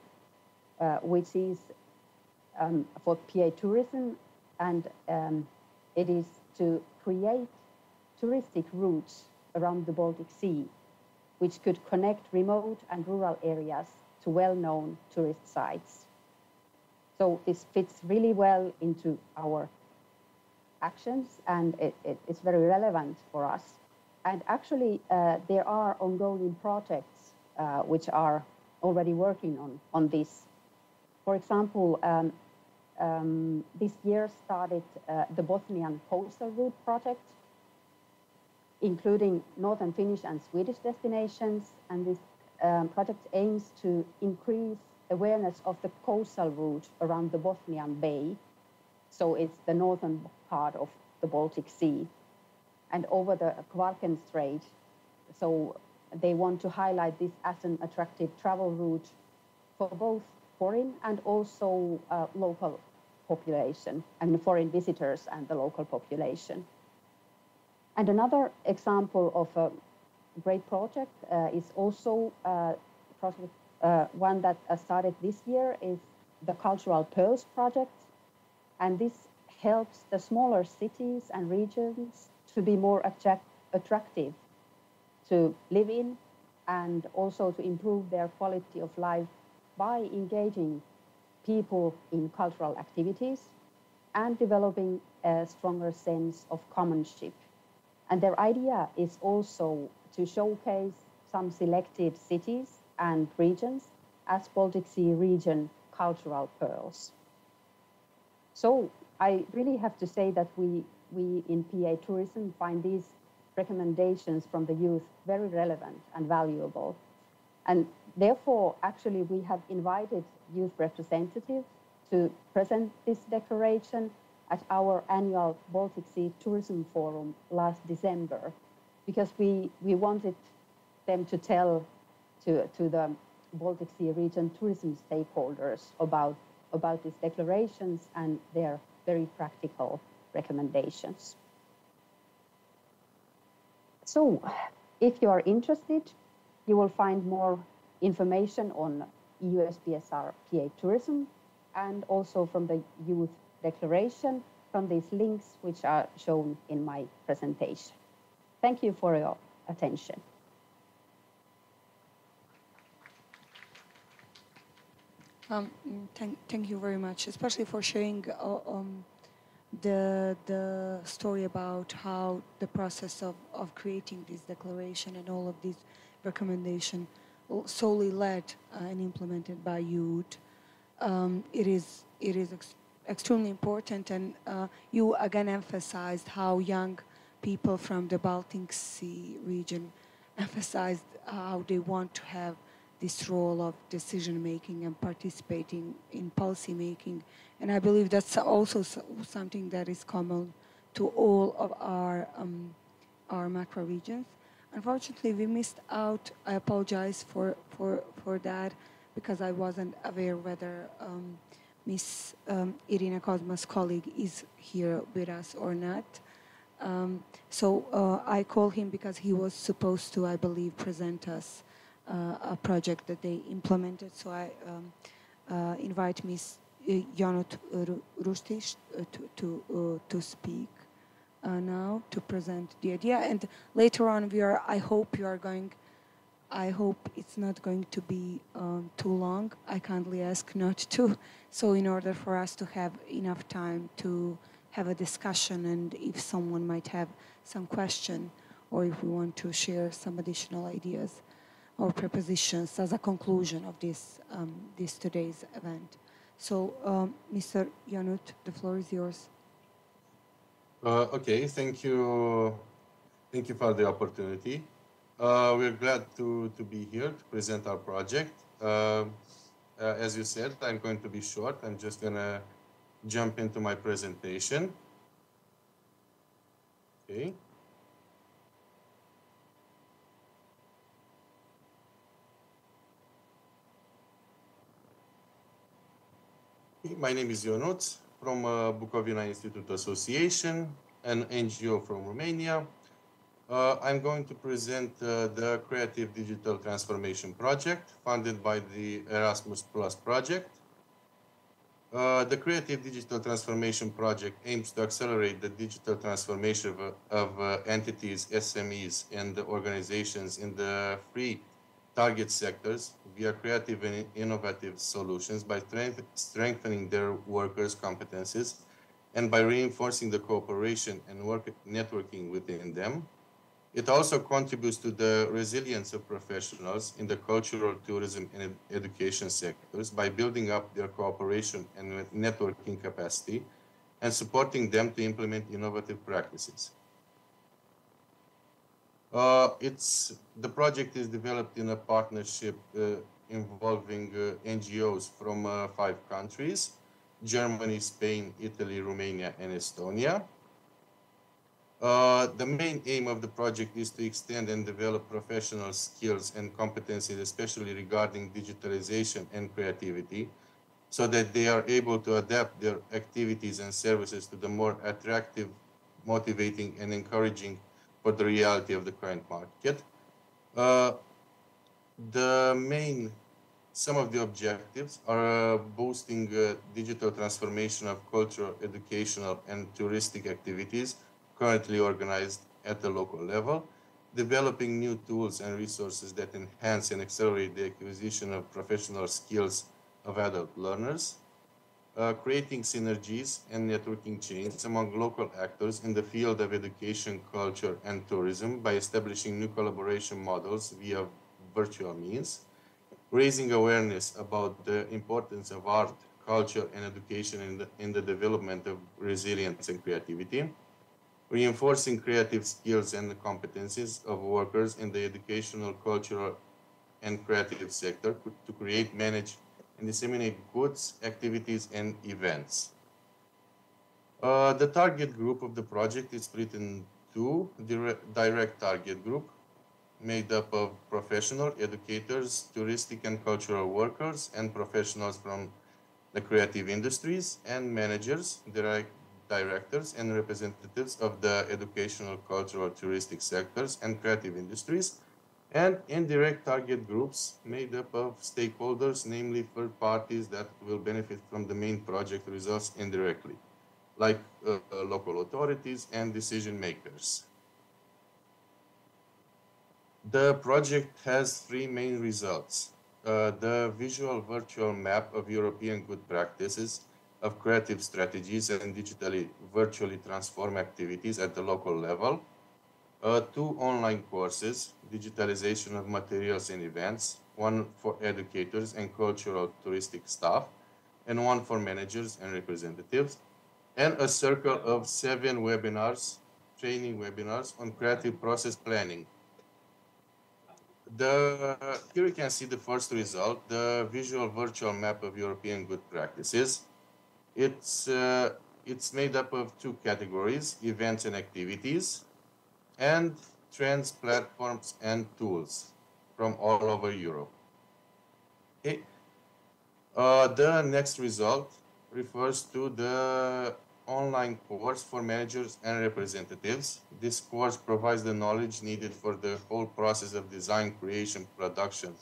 which is for PA tourism, and it is to create touristic routes around the Baltic Sea, which could connect remote and rural areas to well-known tourist sites. So this fits really well into our actions, and it's very relevant for us. And actually, there are ongoing projects which are already working on this. For example, this year started the Bosnian Coastal Route project, including Northern Finnish and Swedish destinations. And this project aims to increase awareness of the coastal route around the Bosnian Bay. So it's the northern part of the Baltic Sea and over the Kvarken Strait. So they want to highlight this as an attractive travel route for both foreign and also local population, and foreign visitors and the local population. And another example of a great project is also a project One that started this year is the Cultural Pearls Project, and this helps the smaller cities and regions to be more attractive to live in, and also to improve their quality of life by engaging people in cultural activities and developing a stronger sense of commonship. And their idea is also to showcase some selected cities and regions as Baltic Sea region cultural pearls. So I really have to say that we in PA Tourism find these recommendations from the youth very relevant and valuable. And therefore, actually, we have invited youth representatives to present this declaration at our annual Baltic Sea Tourism Forum last December, because we wanted them to tell to the Baltic Sea region tourism stakeholders about these declarations and their very practical recommendations. So, if you are interested, you will find more information on EU-SPSR PA Tourism and also from the Youth Declaration from these links which are shown in my presentation. Thank you for your attention. Thank you very much, especially for sharing the story about how the process of creating this declaration and all of these recommendations solely led and implemented by youth. It is extremely important, and you again emphasized how young people from the Baltic Sea region emphasized how they want to have this role of decision making and participating in policy making. And I believe that's also something that is common to all of our macro regions. Unfortunately, we missed out. I apologize for that, because I wasn't aware whether Miss Irina Kozma's colleague is here with us or not. So I call him because he was supposed to, I believe, present us a project that they implemented. So I invite Miss Janot Rustis to speak now, to present the idea. And later on, I hope it's not going to be too long. I kindly ask not to. So in order for us to have enough time to have a discussion, and if someone might have some question, or if we want to share some additional ideas or propositions as a conclusion of this today's event. So, Mr. Janut, the floor is yours. Okay, thank you. Thank you for the opportunity. We're glad to be here to present our project. As you said, I'm going to be short. I'm just going to jump into my presentation. Okay. My name is Ionuț from Bucovina Institute Association, an NGO from Romania. I'm going to present the Creative Digital Transformation Project funded by the Erasmus Plus project. The Creative Digital Transformation Project aims to accelerate the digital transformation of entities, SMEs, and organizations in the three target sectors via creative and innovative solutions by strengthening their workers' competencies and by reinforcing the cooperation and networking within them. It also contributes to the resilience of professionals in the cultural, tourism, and education sectors by building up their cooperation and networking capacity and supporting them to implement innovative practices. The project is developed in a partnership involving NGOs from 5 countries: Germany, Spain, Italy, Romania, and Estonia. The main aim of the project is to extend and develop professional skills and competencies, especially regarding digitalization and creativity, so that they are able to adapt their activities and services to the more attractive, motivating, and encouraging for the reality of the current market. The main Some of the objectives are boosting digital transformation of cultural, educational, and touristic activities currently organized at the local level, developing new tools and resources that enhance and accelerate the acquisition of professional skills of adult learners, creating synergies and networking chains among local actors in the field of education, culture, and tourism by establishing new collaboration models via virtual means, raising awareness about the importance of art, culture, and education in the development of resilience and creativity, reinforcing creative skills and competencies of workers in the educational, cultural, and creative sector to create, manage, and disseminate goods, activities, and events. The target group of the project is split in two: direct target group, made up of professional educators, touristic and cultural workers, and professionals from the creative industries, and managers, directors, and representatives of the educational, cultural, touristic sectors and creative industries, and indirect target groups made up of stakeholders, namely third parties that will benefit from the main project results indirectly, like local authorities and decision makers. The project has three main results. The visual virtual map of European good practices of creative strategies and virtually transform activities at the local level. Two online courses, digitalization of materials and events, one for educators and cultural touristic staff, and one for managers and representatives, and a circle of 7 webinars, training webinars on creative process planning. Here you can see the first result, the visual virtual map of European good practices. It's made up of two categories, events and activities, and trends, platforms, and tools from all over Europe. Okay. The next result refers to the online course for managers and representatives. This course provides the knowledge needed for the whole process of design, creation, production,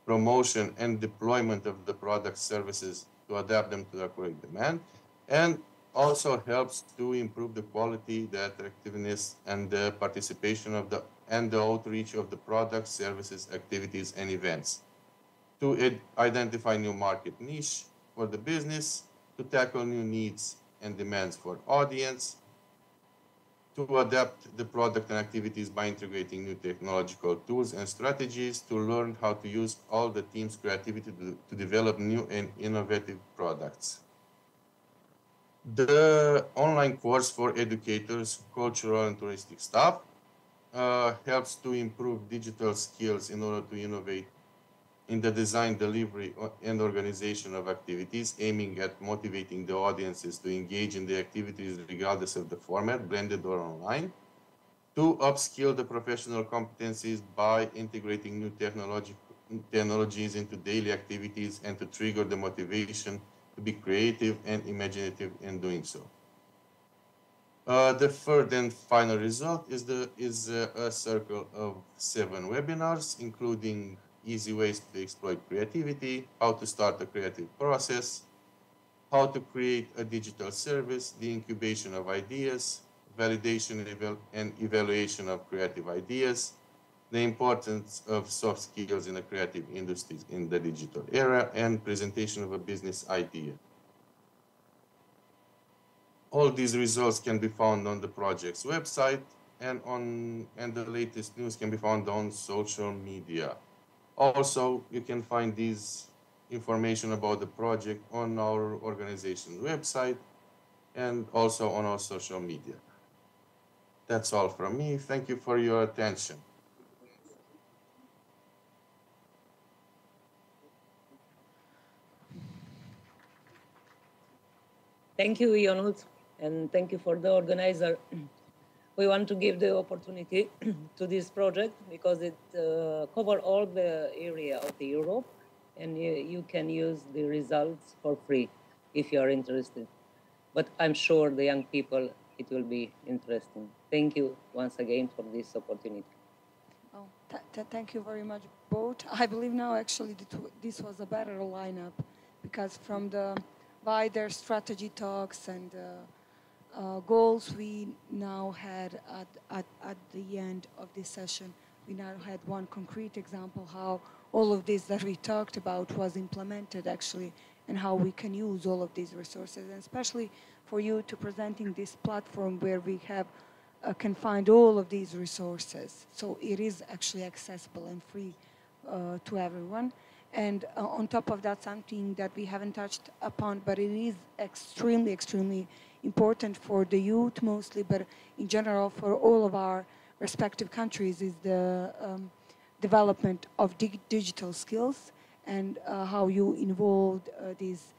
promotion, and deployment of the product services to adapt them to the current demand, and also helps to improve the quality, the attractiveness, and the participation of the outreach of the products, services, activities, and events, to identify new market niche for the business, to tackle new needs and demands for audience, to adapt the product and activities by integrating new technological tools and strategies, to learn how to use all the team's creativity to develop new and innovative products. The online course for educators, cultural and touristic staff helps to improve digital skills in order to innovate in the design, delivery, and organization of activities, aiming at motivating the audiences to engage in the activities regardless of the format, blended or online. To upskill the professional competencies by integrating new technologies into daily activities and to trigger the motivation to be creative and imaginative in doing so. The third and final result is a circle of 7 webinars, including easy ways to exploit creativity, how to start a creative process, how to create a digital service, the incubation of ideas, validation and evaluation of creative ideas, the importance of soft skills in the creative industries in the digital era, and presentation of a business idea. All these results can be found on the project's website, and the latest news can be found on social media. Also, you can find this information about the project on our organization's website and also on our social media. That's all from me. Thank you for your attention. Thank you, Ionut, and thank you for the organizer. We want to give the opportunity to this project because it covers all the area of the Europe, and you can use the results for free if you are interested. But I'm sure the young people, it will be interesting. Thank you once again for this opportunity. Thank you very much, both. I believe now actually this was a better lineup, because from the wider strategy talks and goals we now had at the end of this session, we now had one concrete example how all of this that we talked about was implemented actually, and how we can use all of these resources, and especially for you to presenting this platform where we have can find all of these resources. So it is actually accessible and free to everyone. And on top of that, something that we haven't touched upon, but it is extremely, extremely important for the youth mostly, but in general for all of our respective countries, is the development of digital skills, and how you involved these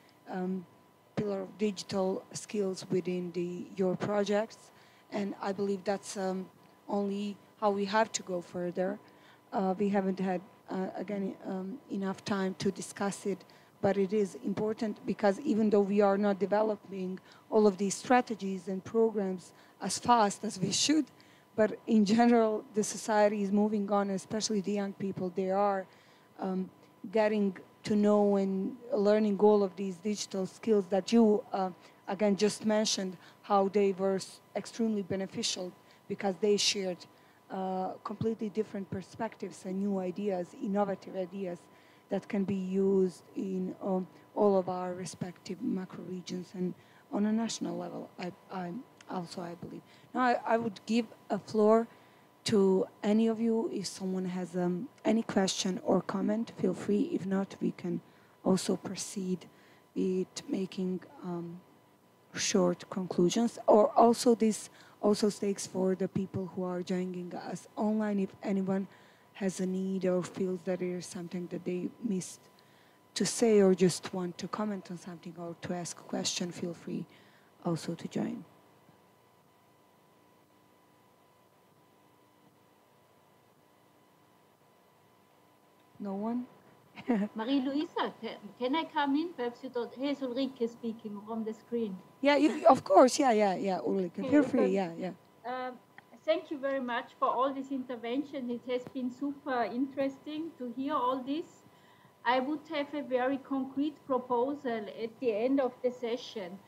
pillar of digital skills within your projects. And I believe that's only how we have to go further. We haven't had, again, enough time to discuss it, but it is important, because even though we are not developing all of these strategies and programs as fast as we should, but in general, the society is moving on, especially the young people. They are getting to know and learning all of these digital skills that you, again, just mentioned, how they were extremely beneficial, because they shared completely different perspectives and new ideas, innovative ideas that can be used in all of our respective macro regions and on a national level, I believe. Now, I would give a floor to any of you. If someone has any question or comment, feel free. If not, we can also proceed with making short conclusions. Or also, this also stakes for the people who are joining us online. If anyone has a need or feels that there is something that they missed to say, or just want to comment on something or to ask a question, feel free also to join. No one? Marie-Louisa, can I come in? Perhaps you don't. Here's Ulrike speaking from the screen. Yeah, of course. Yeah, Ulrike. Feel free. Yeah. Thank you very much for all this intervention. It has been super interesting to hear all this. I would have a very concrete proposal at the end of the session.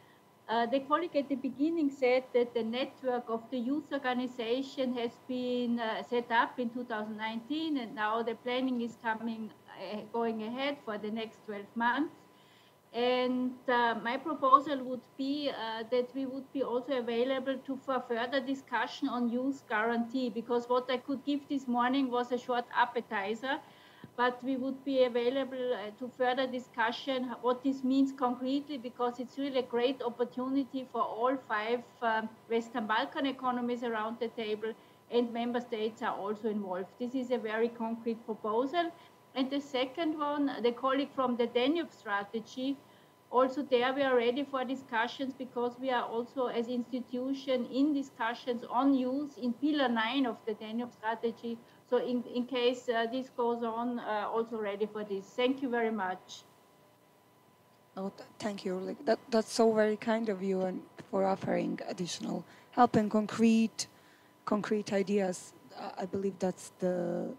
The colleague at the beginning said that the network of the youth organization has been set up in 2019, and now the planning is going ahead for the next 12 months. And my proposal would be that we would be also available for further discussion on youth guarantee, because what I could give this morning was a short appetizer, but we would be available to further discussion what this means concretely, because it's really a great opportunity for all 5 Western Balkan economies around the table, and member states are also involved. This is a very concrete proposal. And the second one, the colleague from the Danube strategy, also there we are ready for discussions, because we are also as institution in discussions on youth in Pillar 9 of the Danube strategy. So in case this goes on, also ready for this. Thank you very much. Oh, thank you, Ulrike. That's so very kind of you, and for offering additional help and concrete ideas. I believe that's the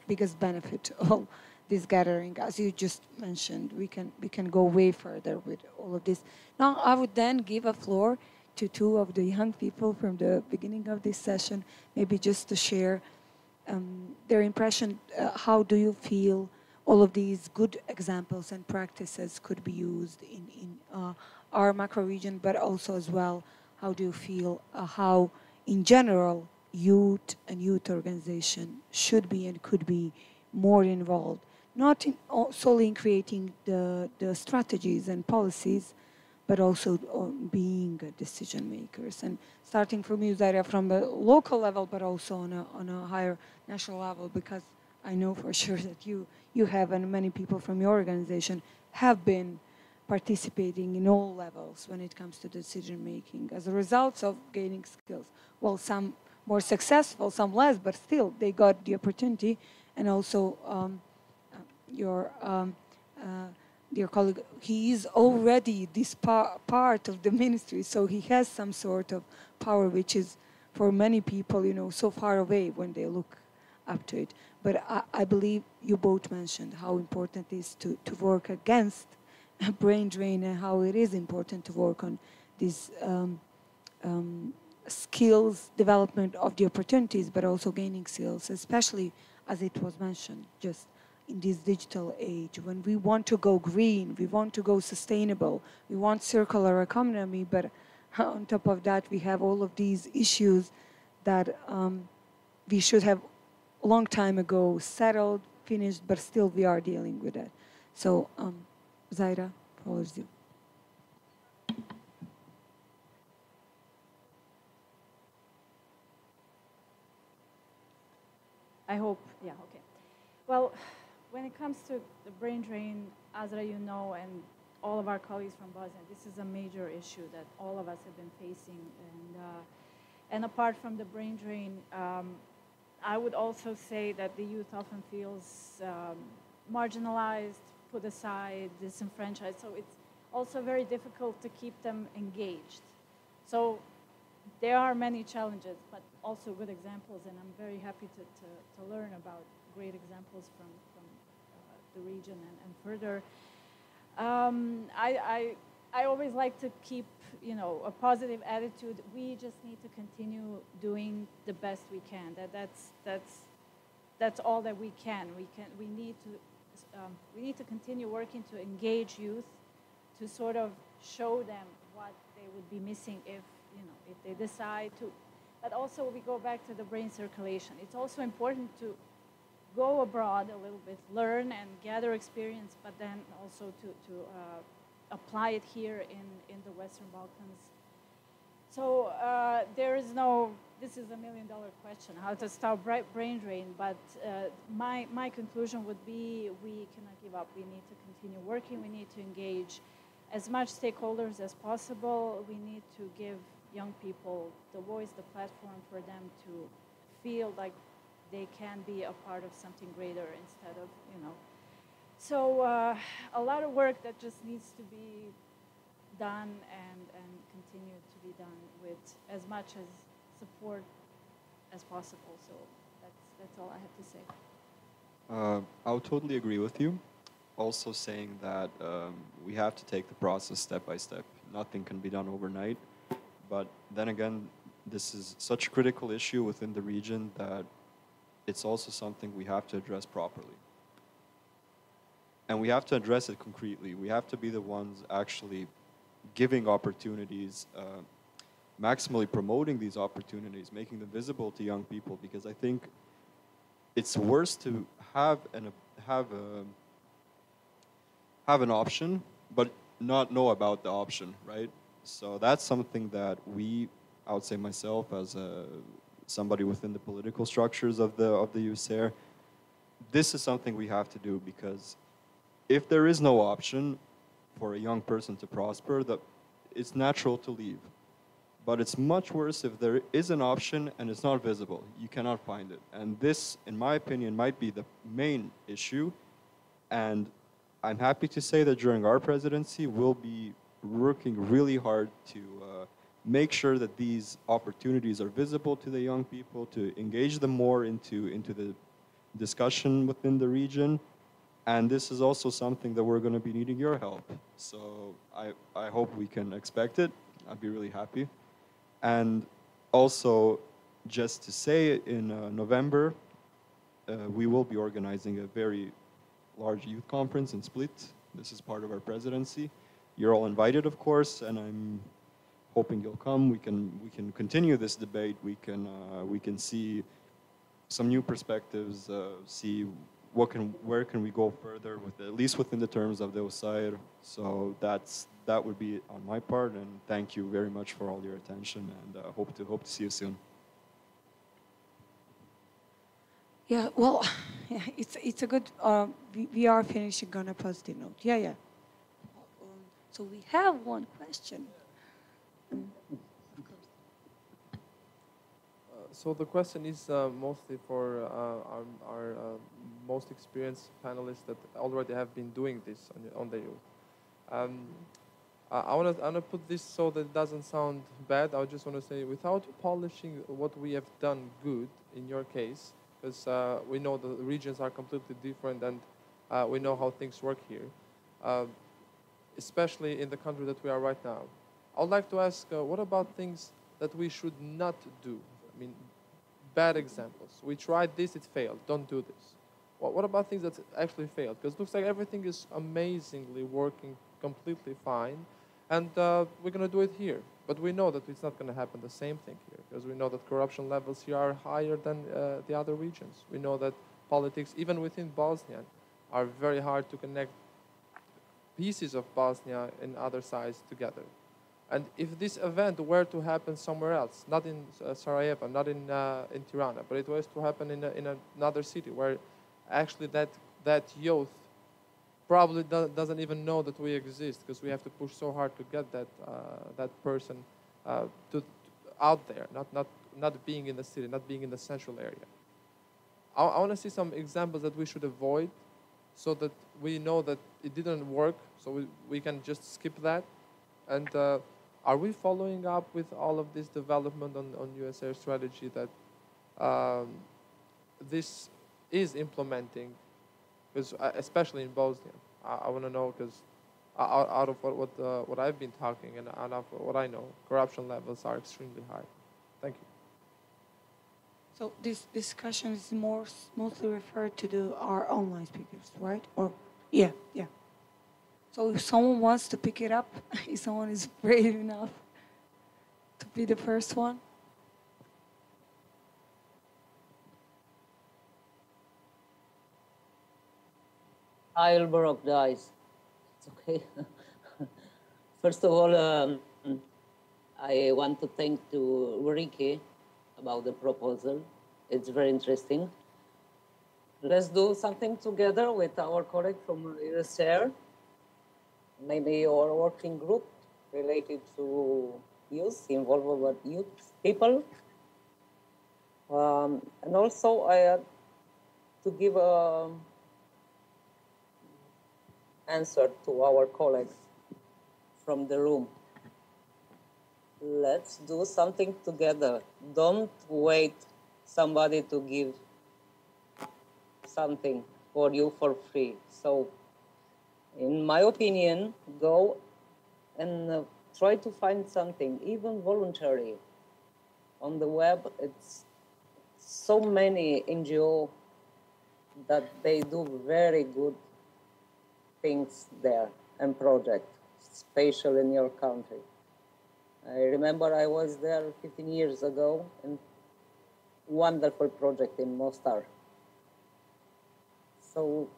biggest benefit of this gathering. As you just mentioned, we can go way further with all of this. Now, I would then give a floor to 2 of the young people from the beginning of this session, maybe just to share their impression. How do you feel all of these good examples and practices could be used in our macro region, but also as well, how do you feel how, in general, youth and youth organization should be and could be more involved, not solely in creating the strategies and policies, but also being decision makers, and starting from EUSAIR from the local level, but also on a higher national level, because I know for sure that you have, and many people from your organization have been participating in all levels when it comes to decision making as a result of gaining skills. Well, some more successful, some less, but still they got the opportunity. And also your dear colleague, he is already this part of the ministry, so he has some sort of power, which is for many people, so far away when they look up to it. But I believe you both mentioned how important it is to work against brain drain and how it is important to work on these skills development of the opportunities, but also gaining skills, especially as it was mentioned, just in this digital age, when we want to go green, we want to go sustainable, we want circular economy, but on top of that, we have all of these issues that we should have a long time ago settled, finished, but still we are dealing with it. So, Zaira, follows you. I hope, yeah, okay. Well, when it comes to the brain drain, Azra, you know, and all of our colleagues from Bosnia, this is a major issue that all of us have been facing. And apart from the brain drain, I would also say that the youth often feels marginalized, put aside, disenfranchised. So it's also very difficult to keep them engaged. So there are many challenges, but also good examples, and I'm very happy to learn about great examples from the region and further. I always like to keep, you know, a positive attitude. We just need to continue doing the best we can. That's all that we can. We need to continue working to engage youth, to sort of show them what they would be missing if they decide to. But also we go back to the brain circulation. It's also important to go abroad a little bit, learn and gather experience, but then also to apply it here in the Western Balkans. So this is $1 million question, how to stop brain drain, but my conclusion would be we cannot give up. We need to continue working. We need to engage as much stakeholders as possible. We need to give young people the voice, the platform for them to feel like they can be a part of something greater instead of, So a lot of work that just needs to be done and continue to be done with as much as support as possible. So that's all I have to say. I would totally agree with you. Also saying that we have to take the process step by step. Nothing can be done overnight. But then again, this is such a critical issue within the region that it's also something we have to address properly. And we have to address it concretely. We have to be the ones actually giving opportunities, maximally promoting these opportunities, making them visible to young people, because I think it's worse to have an option, but not know about the option, right? So that's something that I would say myself as somebody within the political structures of the EUSAIR, this is something we have to do, because if there is no option for a young person to prosper, it's natural to leave. But it's much worse if there is an option and it's not visible. You cannot find it. And this, in my opinion, might be the main issue. And I'm happy to say that during our presidency, we'll be working really hard to make sure that these opportunities are visible to the young people, to engage them more into the discussion within the region. And this is also something that we're going to be needing your help. So I hope we can expect it. I'd be really happy. And also, just to say, in November, we will be organizing a very large youth conference in Split. This is part of our presidency. You're all invited, of course, and I'm hoping you'll come. We can continue this debate. We can see some new perspectives, see where can we go further with at least within the terms of the EUSAIR. So that would be on my part, and thank you very much for all your attention, and hope to see you soon. Yeah, well, yeah, it's a good. We are finishing on a positive note. Yeah. So we have one question. So the question is mostly for our most experienced panelists that already have been doing this on the youth. I want to put this so that it doesn't sound bad. I just want to say, without polishing what we have done good, in your case, because we know the regions are completely different, and we know how things work here, especially in the country that we are right now. I would like to ask, what about things that we should not do? I mean, bad examples. We tried this, it failed. Don't do this. What about things that actually failed? Because it looks like everything is amazingly working completely fine, and we're going to do it here. But we know that it's not going to happen the same thing here, because we know that corruption levels here are higher than the other regions. We know that politics, even within Bosnia, are very hard to connect pieces of Bosnia and other sides together. And if this event were to happen somewhere else, not in Sarajevo, not in Tirana, but it was to happen in another city where actually that youth probably doesn't even know that we exist, because we have to push so hard to get that person out there, not being in the city, not being in the central area. I want to see some examples that we should avoid, so that we know that it didn't work, so we can just skip that. And are we following up with all of this development on USAIR strategy that this is implementing? Because especially in Bosnia, I want to know, because out of what I've been talking and out of what I know, corruption levels are extremely high. Thank you. So this discussion is mostly referred to our online speakers, right? Or yeah. So if someone wants to pick it up, if someone is brave enough to be the first one. I'll broke the ice. It's okay. First of all, I want to thank to Ulrike about the proposal. It's very interesting. Let's do something together with our colleague from USAIR, maybe our working group related to youth, involved with youth people. And also I had to give a answer to our colleagues from the room. Let's do something together. Don't wait somebody to give something for you for free. So, in my opinion, go and try to find something, even voluntary. On the web, it's so many NGO that they do very good things there and projects, especially in your country. I remember I was there 15 years ago, and wonderful project in Mostar. So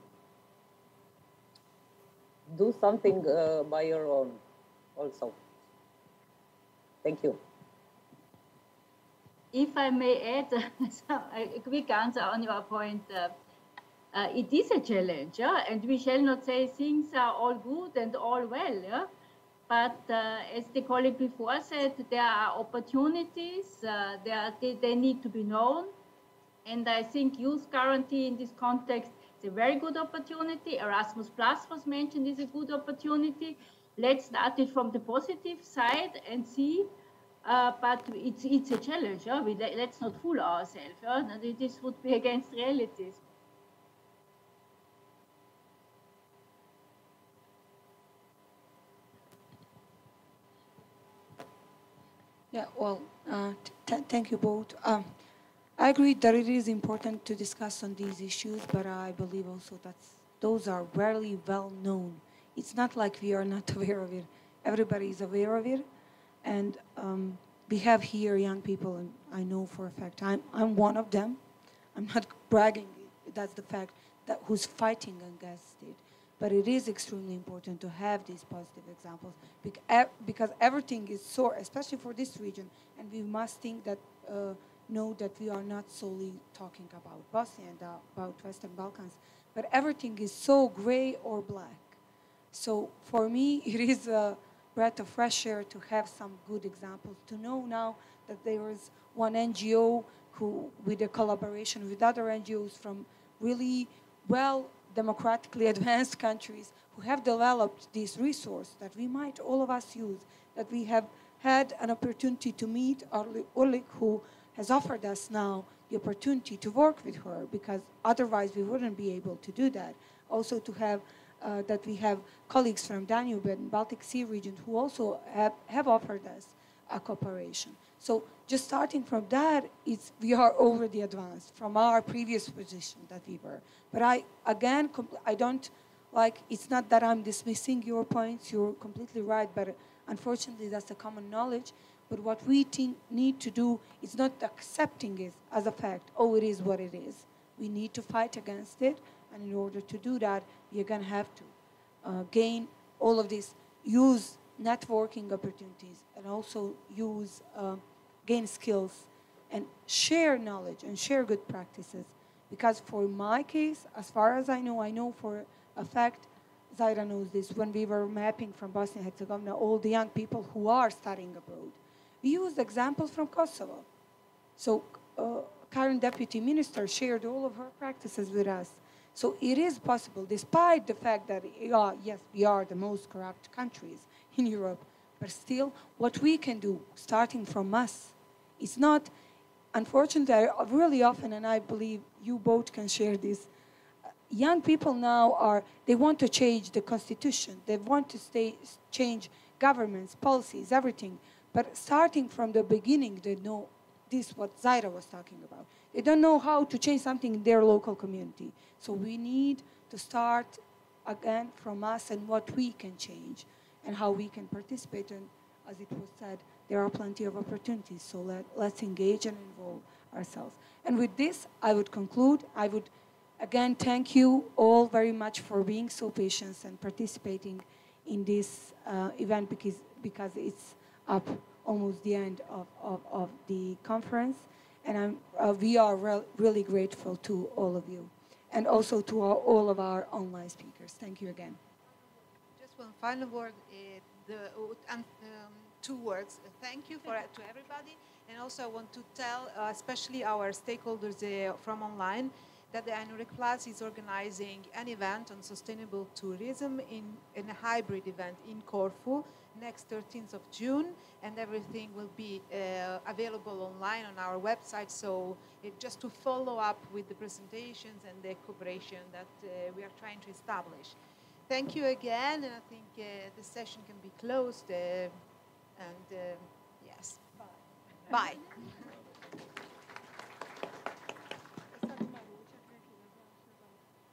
do something by your own also. Thank you. If I may add a quick answer on your point, it is a challenge, yeah? And we shall not say things are all good and all well, yeah? But as the colleague before said, there are opportunities, they need to be known. And I think youth guarantee in this context is a very good opportunity. Erasmus Plus was mentioned is a good opportunity. Let's start it from the positive side and see. But it's a challenge. Yeah? Let's not fool ourselves. Yeah? This would be against realities. Yeah, well, thank you both. I agree that it is important to discuss on these issues, but I believe also that those are rarely well known. It's not like we are not aware of it. Everybody is aware of it. And we have here young people, and I know for a fact, I'm one of them. I'm not bragging, that's the fact, that who's fighting against it. But it is extremely important to have these positive examples because everything is so, especially for this region, and we must think that, know that we are not solely talking about Bosnia and about Western Balkans, but everything is so gray or black. So for me, it is a breath of fresh air to have some good examples, to know now that there is one NGO who, with a collaboration with other NGOs from really democratically advanced countries who have developed this resource that we might all of us use, that we have had an opportunity to meet Orlik, who has offered us now the opportunity to work with her, because otherwise we wouldn't be able to do that. Also to have that we have colleagues from Danube and Baltic Sea region who also have offered us a cooperation. So just starting from that, we are already advanced from our previous position that we were. But I don't, like, it's not that I'm dismissing your points, you're completely right, but unfortunately that's a common knowledge. But what we need to do is not accepting it as a fact, oh, it is what it is. We need to fight against it, and in order to do that, you're going to have to gain all of this, use networking opportunities, and also gain skills, and share knowledge, and share good practices. Because for my case, as far as I know for a fact, Zaira knows this, when we were mapping from Bosnia and Herzegovina all the young people who are studying abroad, we used examples from Kosovo. So current deputy minister shared all of her practices with us. So it is possible, despite the fact that, yes, we are the most corrupt countries in Europe, but still what we can do, starting from us, it's not, unfortunately, really often, and I believe you both can share this, young people now they want to change the constitution. They want to change governments, policies, everything. But starting from the beginning, they know this, what Zaira was talking about. They don't know how to change something in their local community. So we need to start again from us and what we can change and how we can participate. And as it was said, there are plenty of opportunities. So let's engage and involve ourselves. And with this, I would conclude. I would again thank you all very much for being so patient and participating in this event, because it's up almost the end of the conference. And we are really grateful to all of you, and also to all of our online speakers. Thank you again. Just one final word, two words. Thank you to everybody. And also I want to tell, especially our stakeholders from online, that the AI-NURECC Plus is organizing an event on sustainable tourism in a hybrid event in Corfu next 13th of June, and everything will be available online on our website. So just to follow up with the presentations and the cooperation that we are trying to establish. Thank you again, and I think the session can be closed. Yes, bye. Bye.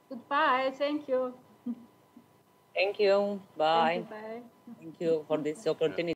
Goodbye. Thank you. Thank you. Bye. Thank you. Bye. Thank you for this opportunity.